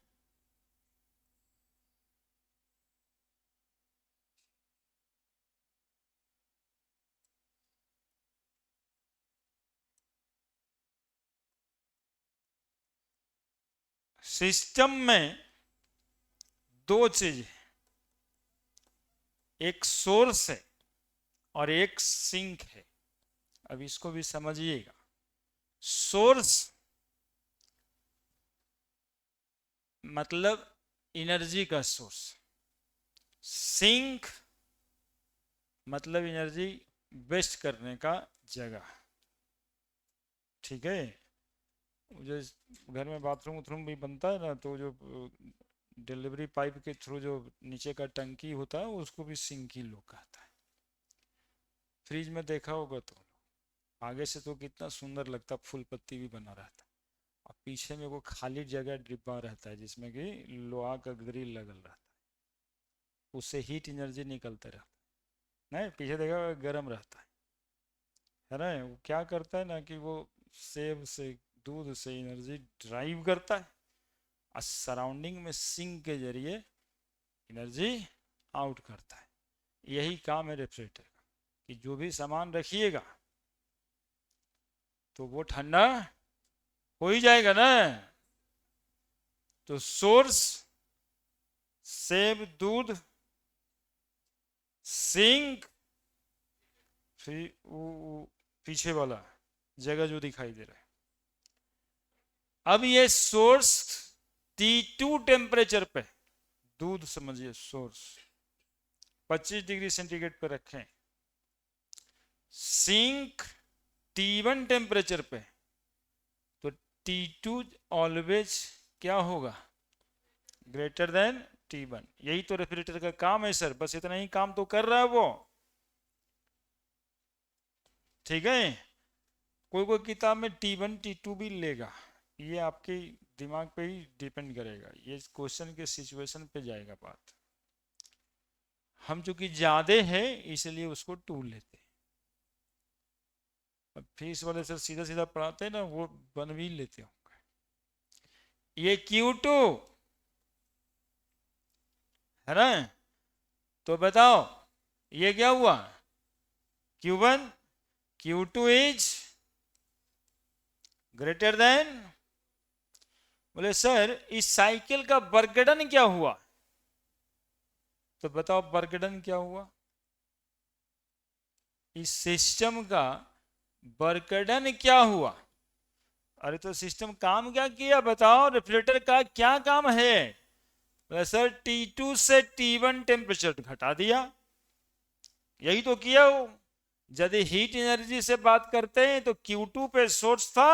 सिस्टम में दो चीज है, एक सोर्स है और एक सिंक है। अब इसको भी समझिएगा। सोर्स मतलब एनर्जी का सोर्स, सिंक मतलब एनर्जी वेस्ट करने का जगह, ठीक है। जो घर में बाथरूम उथरूम भी बनता है ना, तो जो डिलीवरी पाइप के थ्रू जो नीचे का टंकी होता है उसको भी सिंक ही लोग कहता है। फ्रिज में देखा होगा तो आगे से तो कितना सुंदर लगता, फूल पत्ती भी बना रहता, और पीछे में वो खाली जगह डिब्बा रहता है जिसमें कि लोहा का ग्रिल लगल रहता है, उससे हीट एनर्जी निकलते रहता है। नहीं, पीछे देखा गर्म रहता है ना। वो क्या करता है ना कि वो सेब से, दूध से एनर्जी ड्राइव करता है और सराउंडिंग में सिंक के जरिए एनर्जी आउट करता है। यही काम है रेफ्रिजरेटर का कि जो भी सामान रखिएगा तो वो ठंडा हो ही जाएगा ना। तो सोर्स सेब दूध, सिंक फिर वो पीछे वाला जगह जो दिखाई दे रहा है। अब ये सोर्स T2 टेम्परेचर पे, दूध समझिए सोर्स 25 डिग्री सेंटीग्रेड पे रखें, सिंक T1 टेम्परेचर पे, तो T2 ऑलवेज क्या होगा, ग्रेटर देन T1। यही तो रेफ्रिजरेटर का काम है सर, बस इतना ही काम तो कर रहा है वो, ठीक है। कोई कोई किताब में T1 T2 भी लेगा, ये आपके दिमाग पे ही डिपेंड करेगा, ये क्वेश्चन के सिचुएशन पे जाएगा बात। हम चूंकि ज्यादा है इसलिए उसको 2 लेते हैं। अब फीस वाले सर सीधा सीधा पढ़ाते हैं ना, वो बन भी लेते होंगे। ये Q2 है ना, तो बताओ ये क्या हुआ, Q1, Q2 is greater than, बोले सर इस साइकिल का वर्कडन क्या हुआ, तो बताओ वर्कडन क्या हुआ, इस सिस्टम का वर्कडन क्या हुआ। अरे तो सिस्टम काम क्या किया बताओ, रेफ्रिजरेटर का क्या काम है, सर T2 से T1 टेम्परेचर घटा दिया, यही तो किया हो। यदि हीट एनर्जी से बात करते हैं तो Q2 पे सोर्स था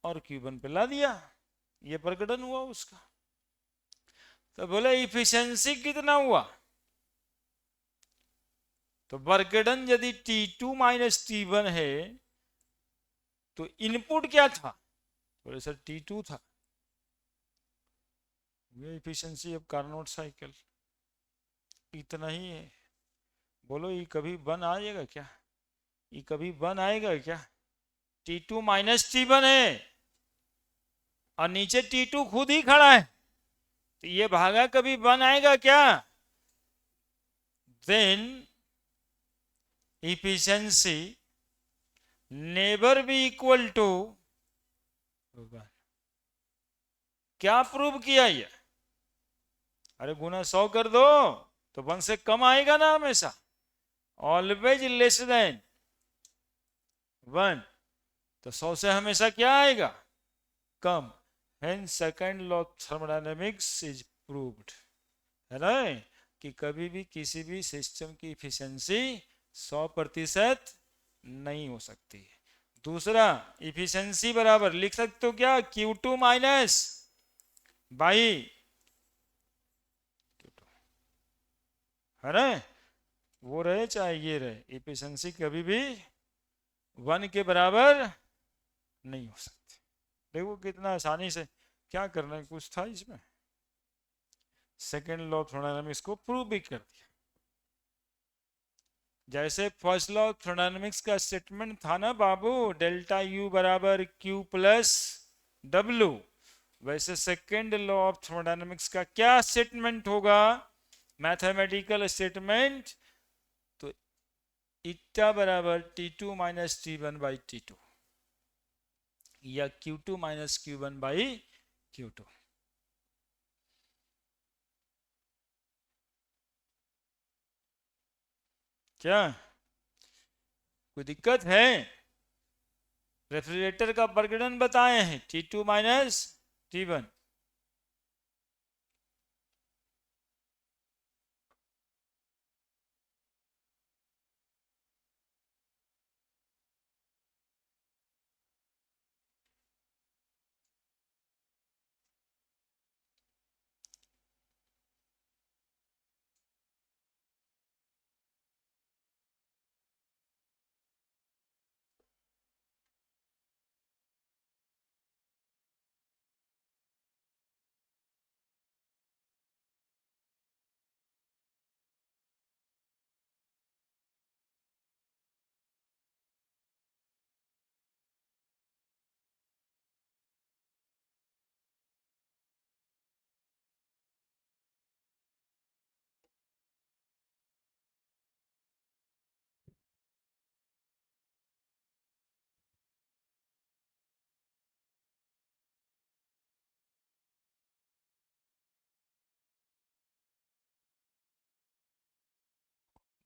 और Q1 पे ला दिया, ये प्रकटन हुआ उसका। तो बोले इफिशिएंसी कितना हुआ, तो वर्कडन यदि T2 माइनस T1 है तो इनपुट क्या था, बोले सर T2 था, ये इफिशिएंसी ऑफ कार्नोट साइकिल इतना ही है। बोलो ये कभी बन आएगा क्या, ये कभी बन आएगा क्या, T2 माइनस T1 है और नीचे T2 खुद ही खड़ा है, तो ये भागा कभी बन आएगा क्या, then efficiency never be equal to, क्या प्रूव किया ये, अरे गुना 100 कर दो तो 1 से कम आएगा ना हमेशा, ऑलवेज लेस देन 1। तो 100 से हमेशा क्या आएगा, कम। Hence second law of thermodynamics is proved, है ना, कि कभी भी किसी भी सिस्टम की इफिशिएंसी 100% नहीं हो सकती। दूसरा, इफिशिएंसी बराबर लिख सकते हो क्या, Q2 माइनस बाई Q2, है ना, वो रहे चाहे ये रहे, इफिशिएंसी कभी भी 1 के बराबर नहीं हो सकती। देखो कितना आसानी से, क्या करना है, कुछ था इसमें, सेकेंड लॉ ऑफ थर्मोडायनामिक्स को प्रूव भी कर दिया। जैसे फर्स्ट लॉ ऑफ थर्मोडायनामिक्स का स्टेटमेंट था ना बाबू, डेल्टा यू बराबर क्यू प्लस डब्ल्यू, वैसे सेकेंड लॉ ऑफ थर्मोडायनामिक्स का क्या स्टेटमेंट होगा, मैथमेटिकल स्टेटमेंट, तो इटा बराबर T2 minus T1 by T2, या Q2 minus Q1 by Q2। क्या कोई दिक्कत है, रेफ्रिजरेटर का वर्गीकरण बताए हैं T2 माइनस T1।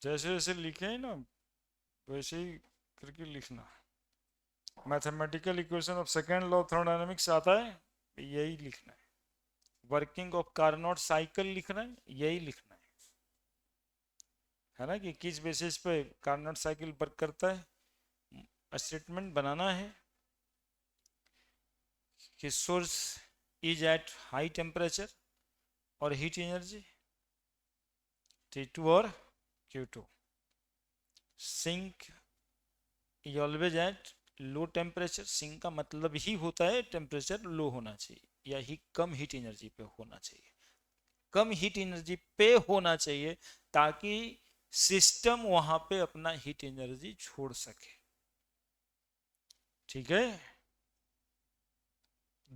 जैसे जैसे लिखे हैं ना, वैसे ही करके लिखना। Mathematical equation of second law of thermodynamics आता है, यही लिखना है। वर्किंग ऑफ कार्नोट साइकिल लिखना है, यही लिखना है ना, कि किस बेसिस पे कार्नोट साइकिल वर्क करता है, स्टेटमेंट बनाना है कि source is at high temperature और हीट एनर्जी T2 और Q2, sink is always at low temperature, sink का मतलब ही होता है टेम्परेचर लो होना चाहिए या ही कम हीट एनर्जी पे होना चाहिए, कम हीट एनर्जी पे होना चाहिए, ताकि सिस्टम वहां पे अपना हीट एनर्जी छोड़ सके। ठीक है,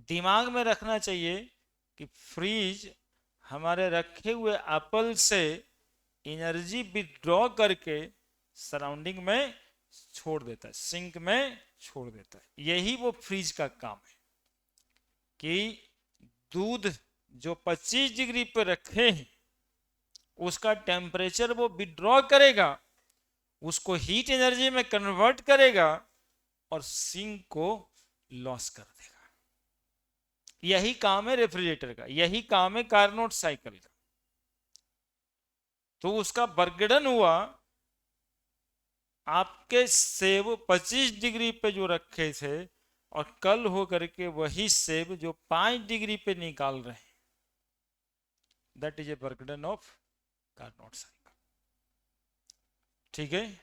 दिमाग में रखना चाहिए कि फ्रीज हमारे रखे हुए एप्पल से एनर्जी विड्रॉ करके सराउंडिंग में छोड़ देता है, सिंक में छोड़ देता है। यही वो फ्रीज का काम है कि दूध जो 25 डिग्री पे रखे हैं उसका टेम्परेचर वो विड्रॉ करेगा, उसको हीट एनर्जी में कन्वर्ट करेगा और सिंक को लॉस कर देगा। यही काम है रेफ्रिजरेटर का, यही काम है कार्नोट साइकिल का। तो उसका वर्गीकरण हुआ, आपके सेब 25 डिग्री पे जो रखे थे और कल हो करके वही सेब जो 5 डिग्री पे निकाल रहे हैं, दैट इज ए वर्गीकरण ऑफ कार्नोट साइकिल। ठीक है,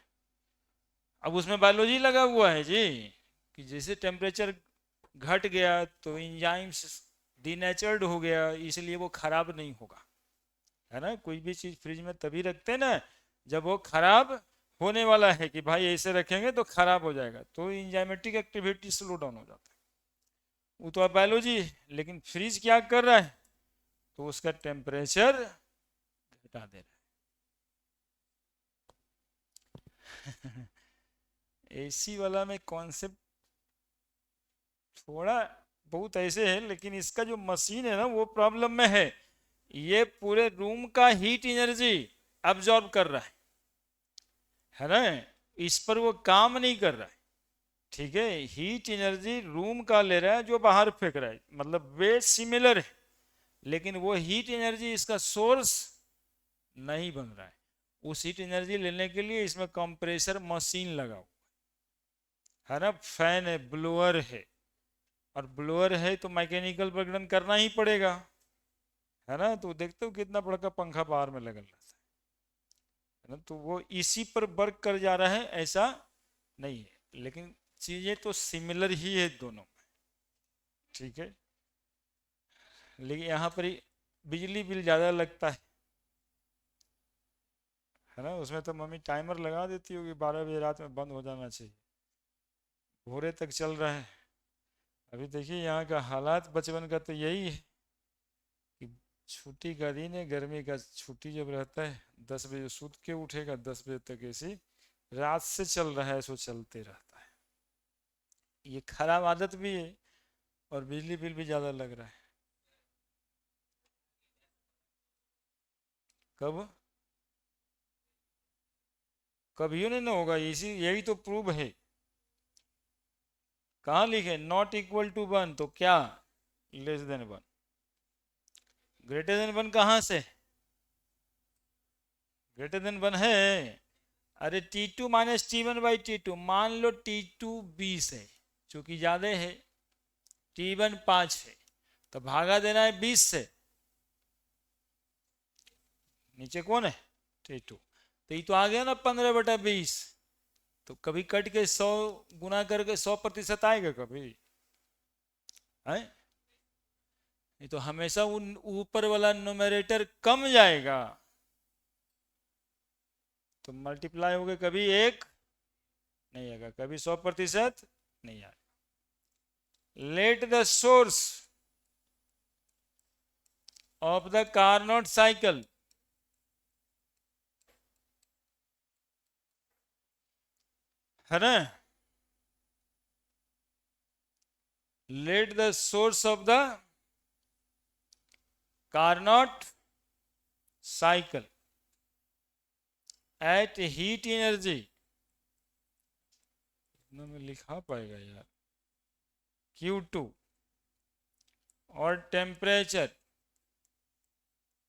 अब उसमें बायोलॉजी लगा हुआ है जी, कि जैसे टेम्परेचर घट गया तो एंजाइम्स डीनेचर्ड हो गया, इसलिए वो खराब नहीं होगा, है ना। कोई भी चीज फ्रिज में तभी रखते हैं ना जब वो खराब होने वाला है, कि भाई ऐसे रखेंगे तो खराब हो जाएगा, तो एंजाइमेटिक एक्टिविटी स्लो डाउन हो जाता है। वो तो बायोलॉजी, लेकिन फ्रिज क्या कर रहा है, तो उसका टेम्परेचर घटा दे रहा है। एसी वाला में कॉन्सेप्ट थोड़ा बहुत ऐसे है, लेकिन इसका जो मशीन है ना वो प्रॉब्लम में है। ये पूरे रूम का हीट एनर्जी अब्जॉर्ब कर रहा है ना, इस पर वो काम नहीं कर रहा है। ठीक है, हीट एनर्जी रूम का ले रहा है जो बाहर फेंक रहा है, मतलब वे सिमिलर है, लेकिन वो हीट एनर्जी इसका सोर्स नहीं बन रहा है। उस हीट एनर्जी लेने के लिए इसमें कंप्रेसर मशीन लगा हुआ है ना, फैन है, ब्लोअर है, और ब्लोअर है तो मैकेनिकल प्रकटन करना ही पड़ेगा, है ना। तो देखते हो कितना बड़ा का पंखा बाहर में लगा रहता है ना, तो वो इसी पर वर्क कर जा रहा है ऐसा नहीं है, लेकिन चीजें तो सिमिलर ही है दोनों में, ठीक है। लेकिन यहाँ पर ही बिजली बिल ज़्यादा लगता है ना, उसमें तो मम्मी टाइमर लगा देती होगी 12 बजे रात में बंद हो जाना चाहिए, भोरे तक चल रहा है। अभी देखिए यहाँ का हालात बचपन का तो यही है कि छुट्टी का दिन है, गर्मी का छुट्टी जब रहता है 10 बजे सूत के उठेगा, 10 बजे तक ऐसी रात से चल रहा है, सो चलते रहता है। ये खराब आदत भी है और बिजली बिल भी ज़्यादा लग रहा है। कब? कभी नहीं ना होगा, इसी यही तो प्रूव है। कहाँ लिखे नॉट इक्वल टू 1, तो क्या लेस देन 1? ग्रेटर देन 1 कहाँ से? ग्रेटर देन 1 है। अरे T2 माइनस T1/T2, मान लो T2 20 है, चूंकि ज्यादा है, T1 5 है, तो भागा देना है 20 से। नीचे कौन है? T2। तो ये तो आ गया ना 15/20, तो कभी कट के 100 गुना करके 100% आएगा कभी? है? ये तो हमेशा उन ऊपर वाला न्यूमरेटर कम जाएगा, तो मल्टीप्लाई हो गए, कभी एक नहीं आएगा, कभी 100% नहीं आएगा। Let the source of the Carnot cycle है ना, let the source of the Carnot cycle at heat energy, इतना में लिखा पाएगा यार, Q2 और टेम्परेचर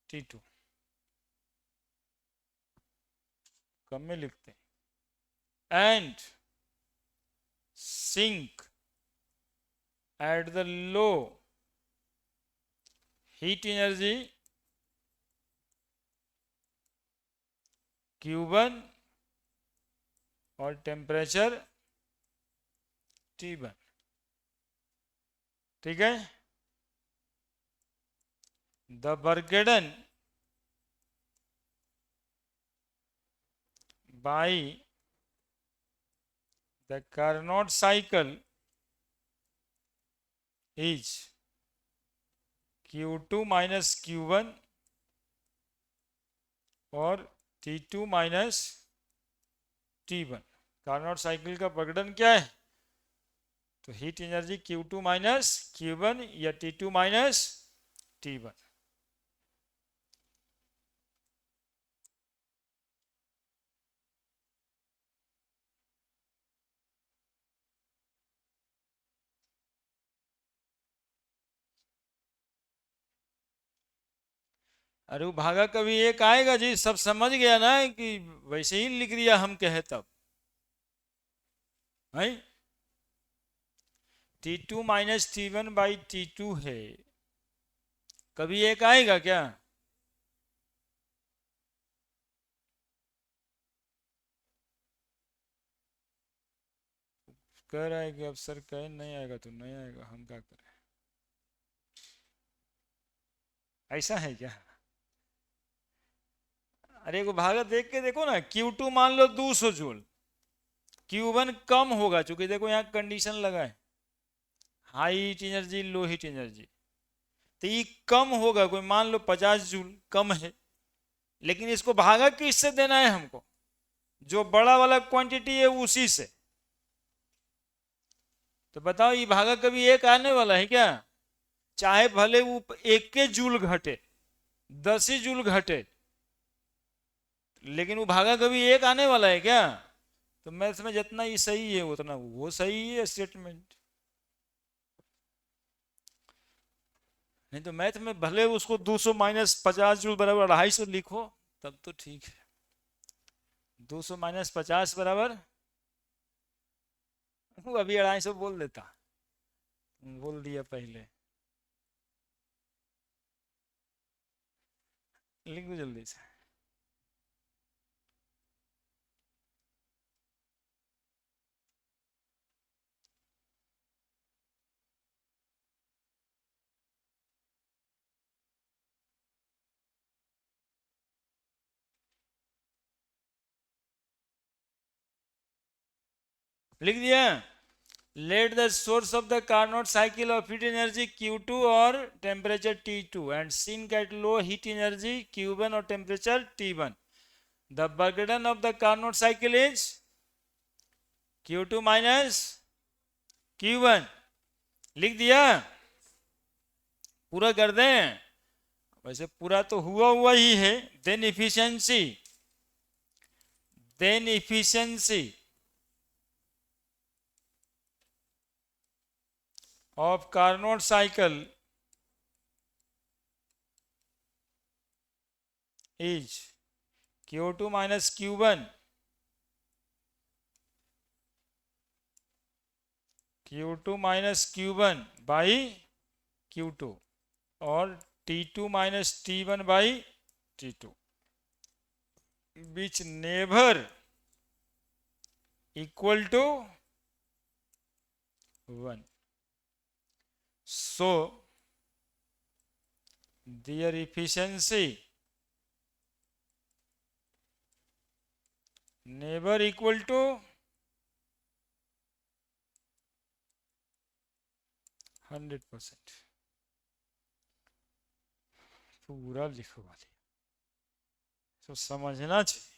T2, कम में लिखते हैं, and sink at the low heat energy Q1 और टेम्परेचर T1, ठीक है। The work done by the Carnot cycle is Q2 minus Q1 और T2 minus T1। Carnot cycle का प्रकटन क्या है? तो heat energy Q2 minus Q1 या T2 माइनस T1। अरे वो भागा कभी एक आएगा जी, सब समझ गया ना कि वैसे ही लिख दिया हम कहे तब है। T2 माइनस T1/T2 है, कभी एक आएगा क्या? कह रहा है कि अब सर कहे नहीं आएगा तो नहीं आएगा, हम क्या करें? ऐसा है क्या? अरे को भागा देख के देखो ना, Q2 मान लो 200 जूल, Q1 कम होगा, चूंकि देखो यहाँ कंडीशन लगा है high heat energy low heat energy, तो ये कम होगा, कोई मान लो 50 जूल कम है, लेकिन इसको भागा किससे देना है हमको? जो बड़ा वाला क्वांटिटी है उसी से। तो बताओ ये भागा कभी एक आने वाला है क्या? चाहे भले वो 1 के जूल घटे, 10 ही जूल घटे, लेकिन वो भागा कभी एक आने वाला है क्या? तो मैथ में जितना ही सही है उतना वो सही है स्टेटमेंट। नहीं तो मैथ में भले उसको 200 माइनस 50 जूल बराबर 250 लिखो तब तो ठीक है। 200 माइनस 50 बराबर, वो अभी 250 बोल देता, बोल दिया पहले। लिख दो जल्दी से। लिख दिया। Let the source of the Carnot cycle of heat energy Q2 or temperature T2 and sink at low heat energy Q1 or temperature T1. The work done of the Carnot cycle is Q2 minus Q1। लिख दिया, पूरा कर दें। वैसे पूरा तो हुआ ही है। Then efficiency of Carnot cycle is Q2 minus Q1, Q2 minus Q1 by Q2 और T2 minus T1 by T2 which never equal to 1. So their efficiency never equal to 100%। पूरा लिखवा दिया, तो समझना चाहिए।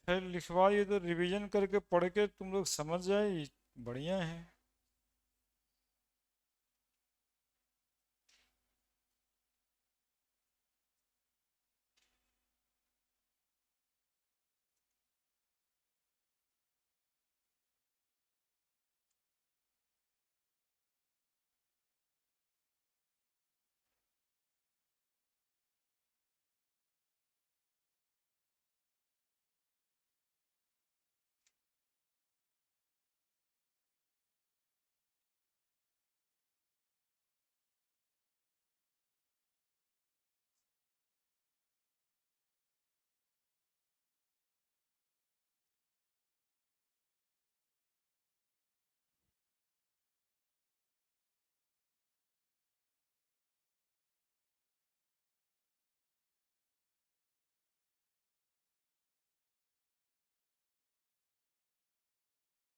फिर लिखवा ये तो रिवीजन करके पढ़ के तुम लोग समझ जाए, बढ़िया है।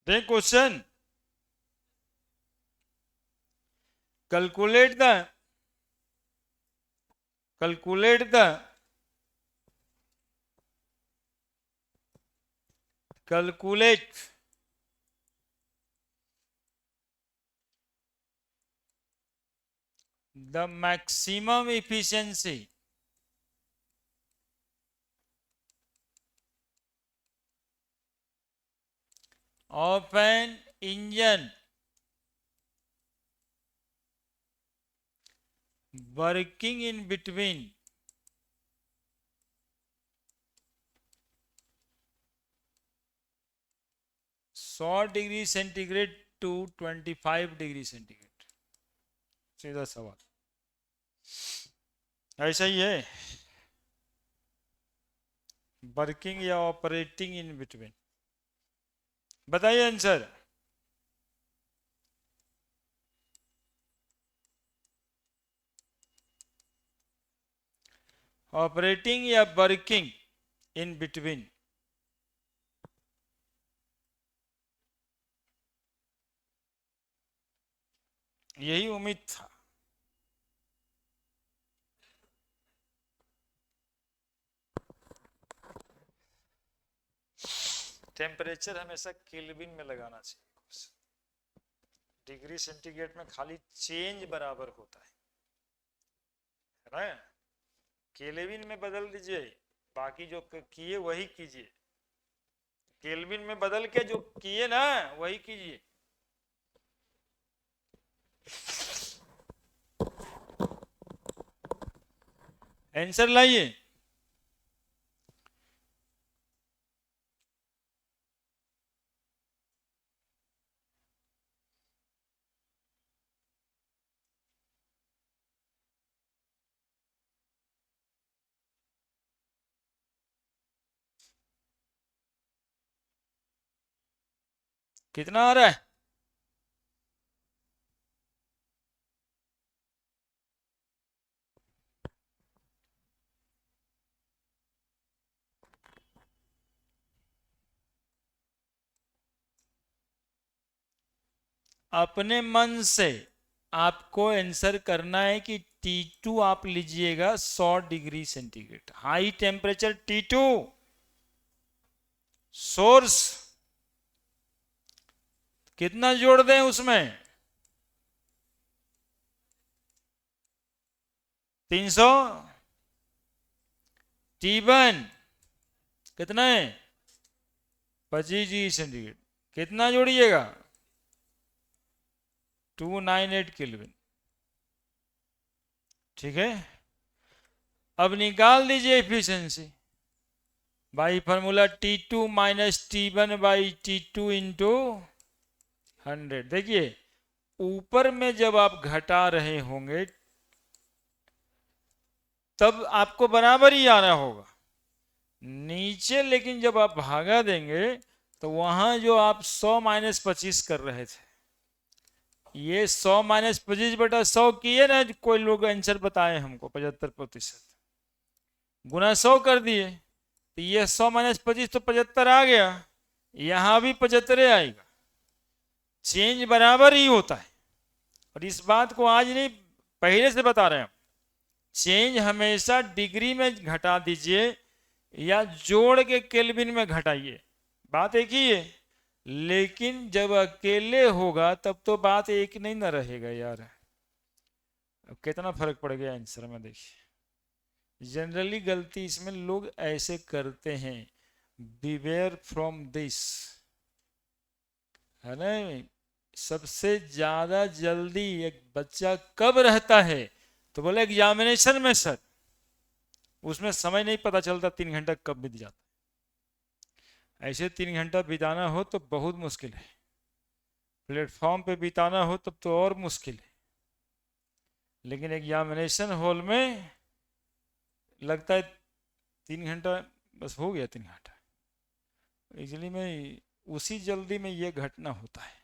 देख question, calculate the calculate the calculate the maximum efficiency of an engine working in between 100 degree centigrade to 25 degree centigrade. सीधा सवाल, ऐसा ही है। वर्किंग या ऑपरेटिंग इन बिटवीन, बताइए आंसर। ऑपरेटिंग या वर्किंग इन बिटवीन। यही उम्मीद था। टेम्परेचर हमेशा केल्विन में लगाना चाहिए। डिग्री सेंटीग्रेड में खाली चेंज बराबर होता है ना। केल्विन में बदल दीजिए, बाकी जो किए वही कीजिए, केल्विन में बदल के जो किए ना वही कीजिए। आंसर लाइए। कितना आ रहा है? अपने मन से आपको आंसर करना है कि T2 आप लीजिएगा 100 degree centigrade, high temperature T2 source. कितना जोड़ दें उसमें? 300। T1 कितना है? 25 डिग्री सेंटीग्रेड। कितना जोड़िएगा? 298 केल्विन। ठीक है, अब निकाल दीजिए efficiency by formula T2 minus T1 by T2 into 100। देखिए ऊपर में जब आप घटा रहे होंगे तब आपको बराबर ही आना होगा, नीचे लेकिन जब आप भागा देंगे तो वहां जो आप 100 माइनस 25 कर रहे थे, ये 100 माइनस 25/100 किए ना, कोई लोग आंसर बताए हमको 75%, गुना 100 कर दिए तो ये 100 माइनस 25 तो 75 आ गया, यहां भी 75 आएगा। चेंज बराबर ही होता है, और इस बात को आज नहीं पहले से बता रहे हैं। चेंज हमेशा डिग्री में घटा दीजिए या जोड़ के केल्विन में घटाइए, बात एक ही है। लेकिन जब अकेले होगा तब तो बात एक नहीं ना रहेगा यार। अब कितना फर्क पड़ गया आंसर में, देखिए जनरली गलती इसमें लोग ऐसे करते हैं, बिवेयर फ्रॉम दिस, है ना। सबसे ज्यादा जल्दी एक बच्चा कब रहता है? तो बोले एग्जामिनेशन में सर, उसमें समय नहीं पता चलता 3 घंटा कब बीत जाता। ऐसे 3 घंटा बिताना हो तो बहुत मुश्किल है, प्लेटफॉर्म पे बिताना हो तब तो और मुश्किल है, लेकिन एग्जामिनेशन हॉल में लगता है 3 घंटा बस हो गया 3 घंटा। इसलिए में उसी जल्दी में ये घटना होता है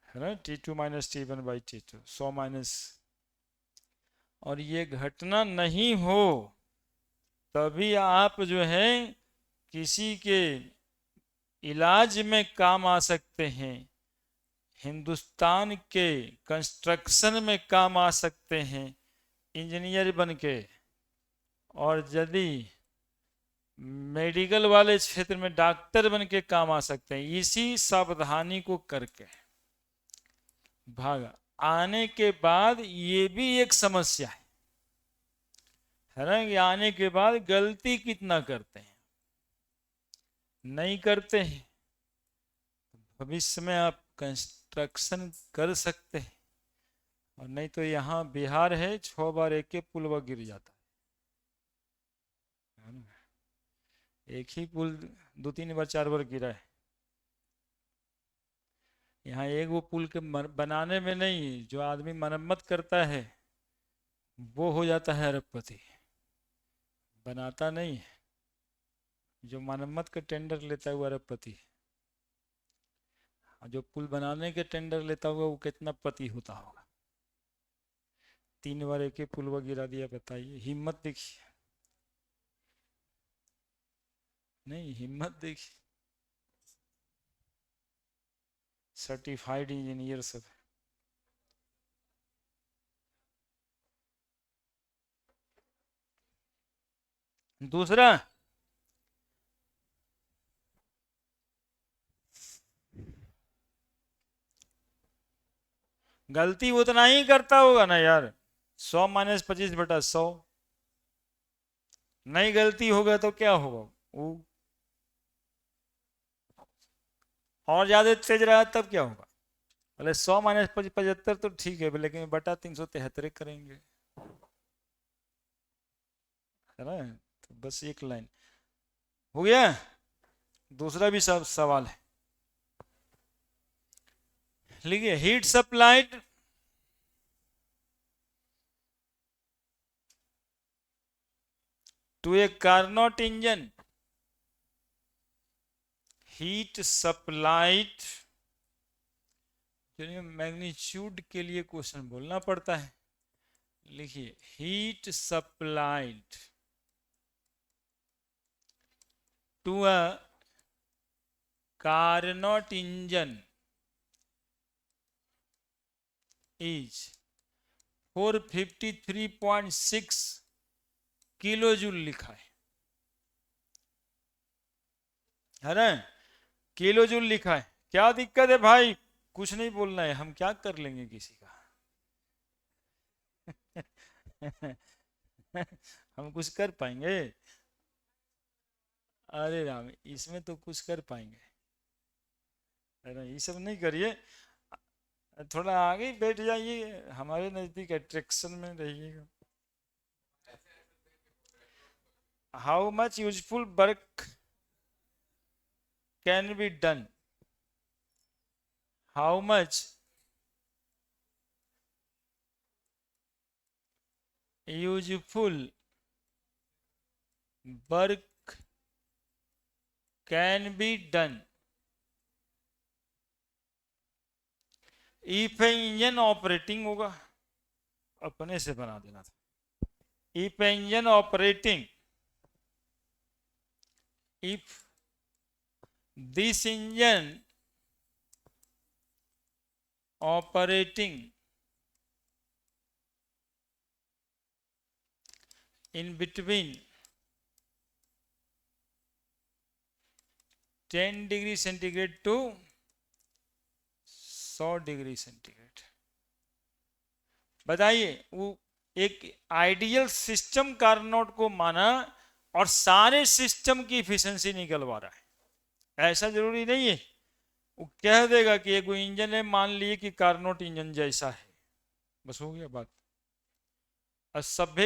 ना, T2 minus T1 by T2 100 minus, और ये घटना नहीं हो तभी आप जो है किसी के इलाज में काम आ सकते हैं, हिंदुस्तान के कंस्ट्रक्शन में काम आ सकते हैं इंजीनियर बन के, और यदि मेडिकल वाले क्षेत्र में डॉक्टर बन के काम आ सकते हैं, इसी सावधानी को करके भागा। आने के बाद ये भी एक समस्या है ना, कि आने के बाद गलती कितना करते हैं, नहीं करते हैं। भविष्य में आप कंस्ट्रक्शन कर सकते हैं, और नहीं तो यहाँ बिहार है 6 बार एक ही पुल वह गिर जाता है ना? एक ही पुल 2-3 बार 4 बार गिरा है। यहाँ एक वो पुल के बनाने में नहीं, जो आदमी मरम्मत करता है वो हो जाता है अरबपति, बनाता नहीं है। जो मरम्मत का टेंडर लेता है वो अरबपति, जो पुल बनाने के टेंडर लेता होगा वो कितना पति होता होगा। 3 बार एक ही पुल वह गिरा दिया, बताइए हिम्मत देखिए, नहीं हिम्मत देखिए। सर्टिफाइड इंजीनियर सब। दूसरा, गलती उतना ही करता होगा ना यार, 100 माइनस 25/100, नहीं गलती होगा तो क्या होगा, वो और ज्यादा तेज रहा तब क्या होगा। बोले 100 - 75 तो ठीक है, लेकिन बटा 373 करेंगे, है ना। तो बस एक लाइन हो गया। दूसरा भी सब सवाल है, लिखिए heat supplied to a Carnot engine, heat supplied, magnitude के लिए क्वेश्चन बोलना पड़ता है। लिखिए heat supplied to a Carnot engine is 453.6 kilo joule लिखा है ना, किलो जूल लिखा है। क्या दिक्कत है भाई, कुछ नहीं बोलना है, हम क्या कर लेंगे किसी का। हम कुछ कर पाएंगे, अरे राम इसमें तो कुछ कर पाएंगे, है ना, ये सब नहीं करिए, थोड़ा आगे ही बैठ जाइए, हमारे नजदीक अट्रैक्शन में रहिएगा। How much useful work can be done, how much useful work can be done if engine operating होगा, अपने से बना देना था, if engine operating, if this engine operating in between 10 degree centigrade to 100 degree centigrade, बताइए वो एक आइडियल सिस्टम कार्नोट को माना और सारे सिस्टम की इफिशिएंसी निकलवा रहा है, ऐसा जरूरी नहीं है। वो कह देगा कि एक इंजन है, मान लिए कि कार्नोट इंजन जैसा है, बस हो गया बात। और सब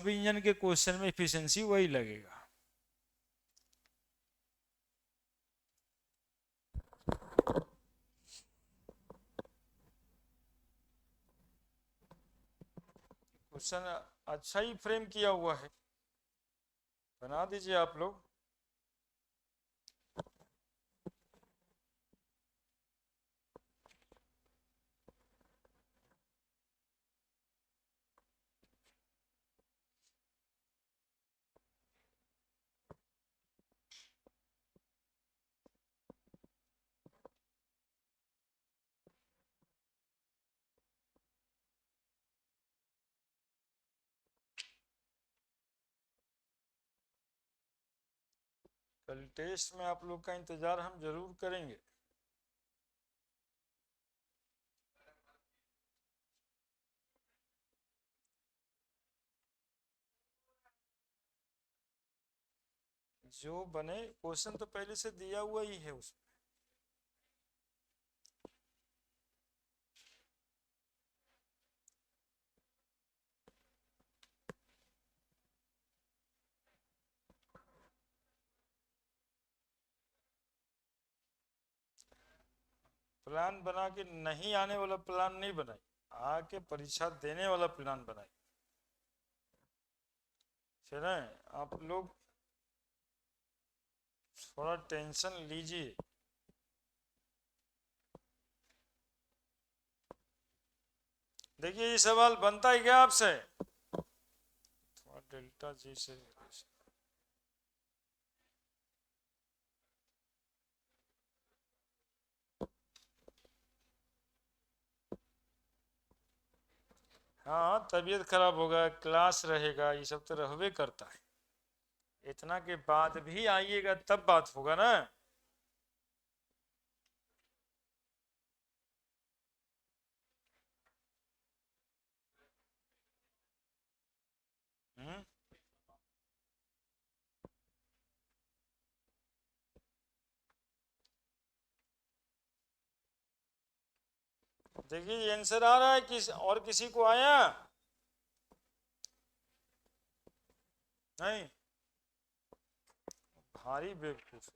इंजन के क्वेश्चन में इफिशिएंसी वही लगेगा। क्वेश्चन अच्छा ही फ्रेम किया हुआ है, बना दीजिए आप लोग। कल टेस्ट में आप लोग का इंतजार हम जरूर करेंगे। जो बने क्वेश्चन तो पहले से दिया हुआ ही है उसमें। प्लान बना के नहीं आने वाला प्लान नहीं बनाई, आके परीक्षा देने वाला प्लान बनाई, चले। आप लोग थोड़ा टेंशन लीजिए। देखिए ये सवाल बनता है क्या आपसे, थोड़ा डेल्टा जी से, हाँ तबीयत खराब होगा, क्लास रहेगा, ये सब तो रहबे करता है, इतना के बाद भी आइएगा तब बात होगा ना। हम्म देखिए आंसर आ रहा है, और किसी को आया नहीं? भारी बेवकूफ,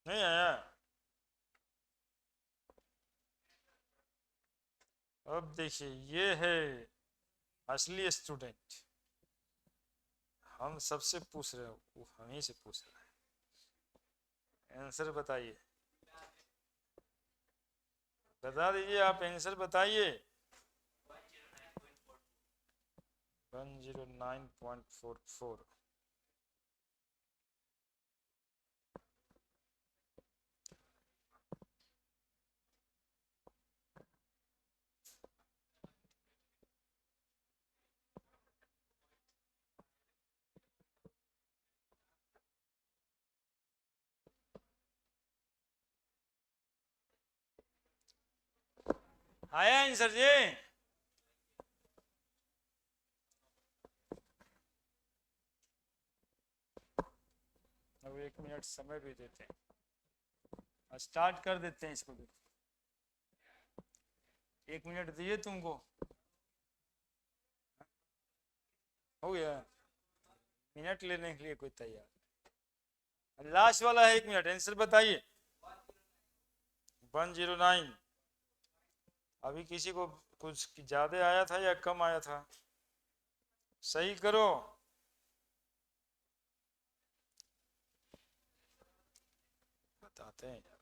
नहीं आया। अब देखिए ये है असली स्टूडेंट, हम सबसे पूछ रहे हो, वो हम ही से पूछ रहे हैं। आंसर बताइए, बता दीजिए, आप आंसर बताइए। 109.44। आया आंसर जी? अब 1 मिनट समय भी देते हैं, स्टार्ट कर देते हैं इसको भी। 1 मिनट दिए तुमको, हो गया? मिनट लेने के लिए कोई तैयार? लास्ट वाला है 1 मिनट, आंसर बताइए। 109। अभी किसी को कुछ ज्यादा आया था या कम आया था? सही करो। बताते हैं यार,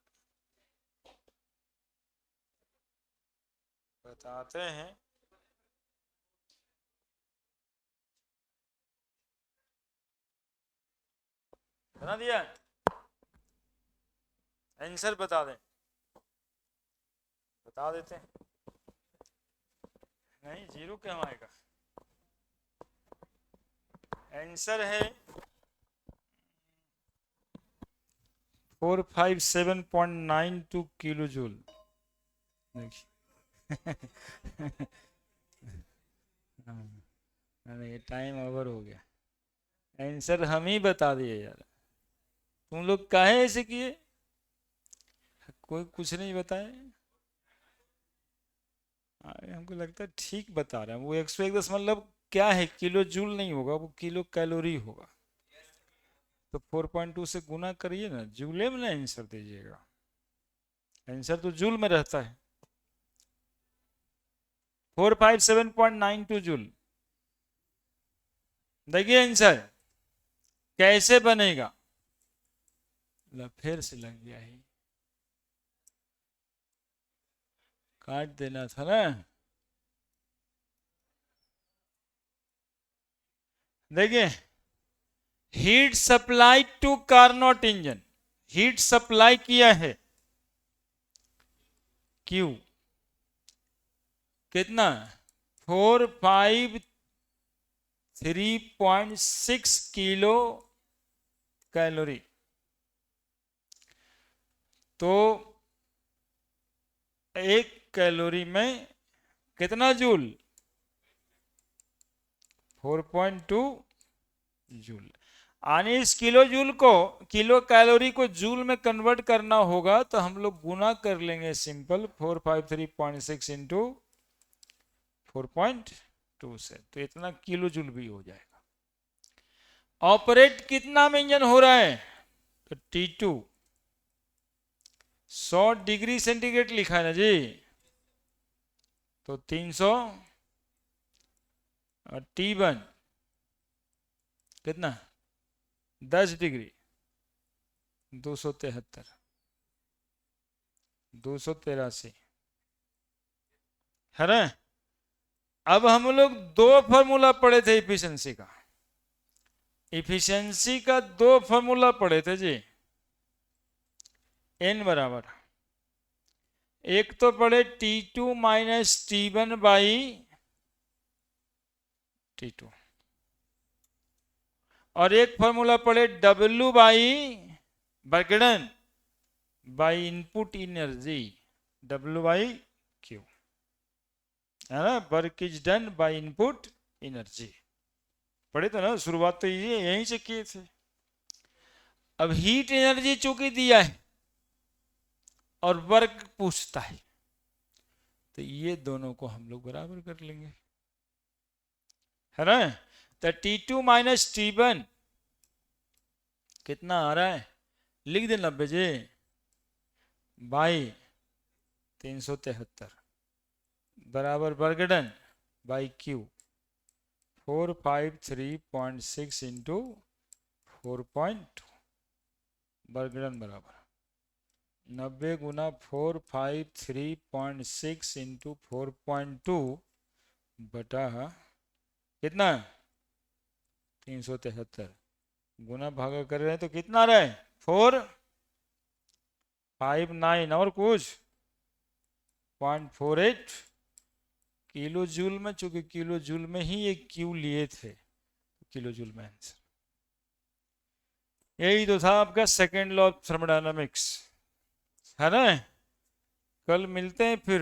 बताते हैं। बना दिया? आंसर बता दें, बता देते हैं। नहीं, जीरो क्यों आएगा? आंसर है 457.92 किलो जूल। अरे टाइम ओवर हो गया, आंसर हम ही बता दिए यार। तुम लोग काहे ऐसे किए? कोई कुछ नहीं बताए। हमको लगता है ठीक बता रहे हैं। वो 101 क्या है, किलो जूल नहीं होगा, वो किलो कैलोरी होगा। तो 4.2 से गुना करिए ना, जूले में ना आंसर दीजिएगा। आंसर तो जूल में रहता है। 457.92 जूल। देखिए आंसर कैसे बनेगा। फिर से लग गया ही, काट देना था ना। देखिए, heat supply to Carnot engine, heat supply किया है क्यू कितना? 453.6 किलो कैलोरी। तो एक कैलोरी में कितना जूल? 4.2 जूल। यानी इस किलो जूल को, किलो कैलोरी को जूल में कन्वर्ट करना होगा, तो हम लोग गुना कर लेंगे सिंपल 453.6 इंटू 4.2 से, तो इतना किलो जूल भी हो जाएगा। ऑपरेट कितना में इंजन हो रहा है? तो T2 100 डिग्री सेंटीग्रेड लिखा है ना जी, तो 300, और T1 कितना? 10 डिग्री, 273, 283 है ना। अब हम लोग दो फॉर्मूला पढ़े थे इफिशिएंसी का, इफिशिएंसी का दो फॉर्मूला पढ़े थे जी। n बराबर, एक तो पढ़े T2 minus T1 by T2, और एक फॉर्मूला पढ़े W by work done by input energy, W by Q, है ना। Work is done by input energy, पढ़े थे ना, शुरुआत तो ये यहीं से किए थे। अब हीट एनर्जी चूंकि दिया है और वर्क पूछता है, तो ये दोनों को हम लोग बराबर कर लेंगे, है ना। तो T2 माइनस T1 कितना आ रहा है, लिख देना बेजे, बाई 373 बराबर work done by Q 453.6 into 4.2 work done बराबर 90 गुना 453.6 इंटू 4.2 बटा कितना 373 गुना भागा कर रहे हैं तो कितना आ रहा है 459 और कुछ 0.48 किलो जूल में, चूंकि किलो जूल में ही ये क्यू लिए थे, किलो जूल में आंसर। यही तो था आपका सेकेंड लॉ ऑफ थर्मोडायनामिक्स, है ना। कल मिलते हैं फिर।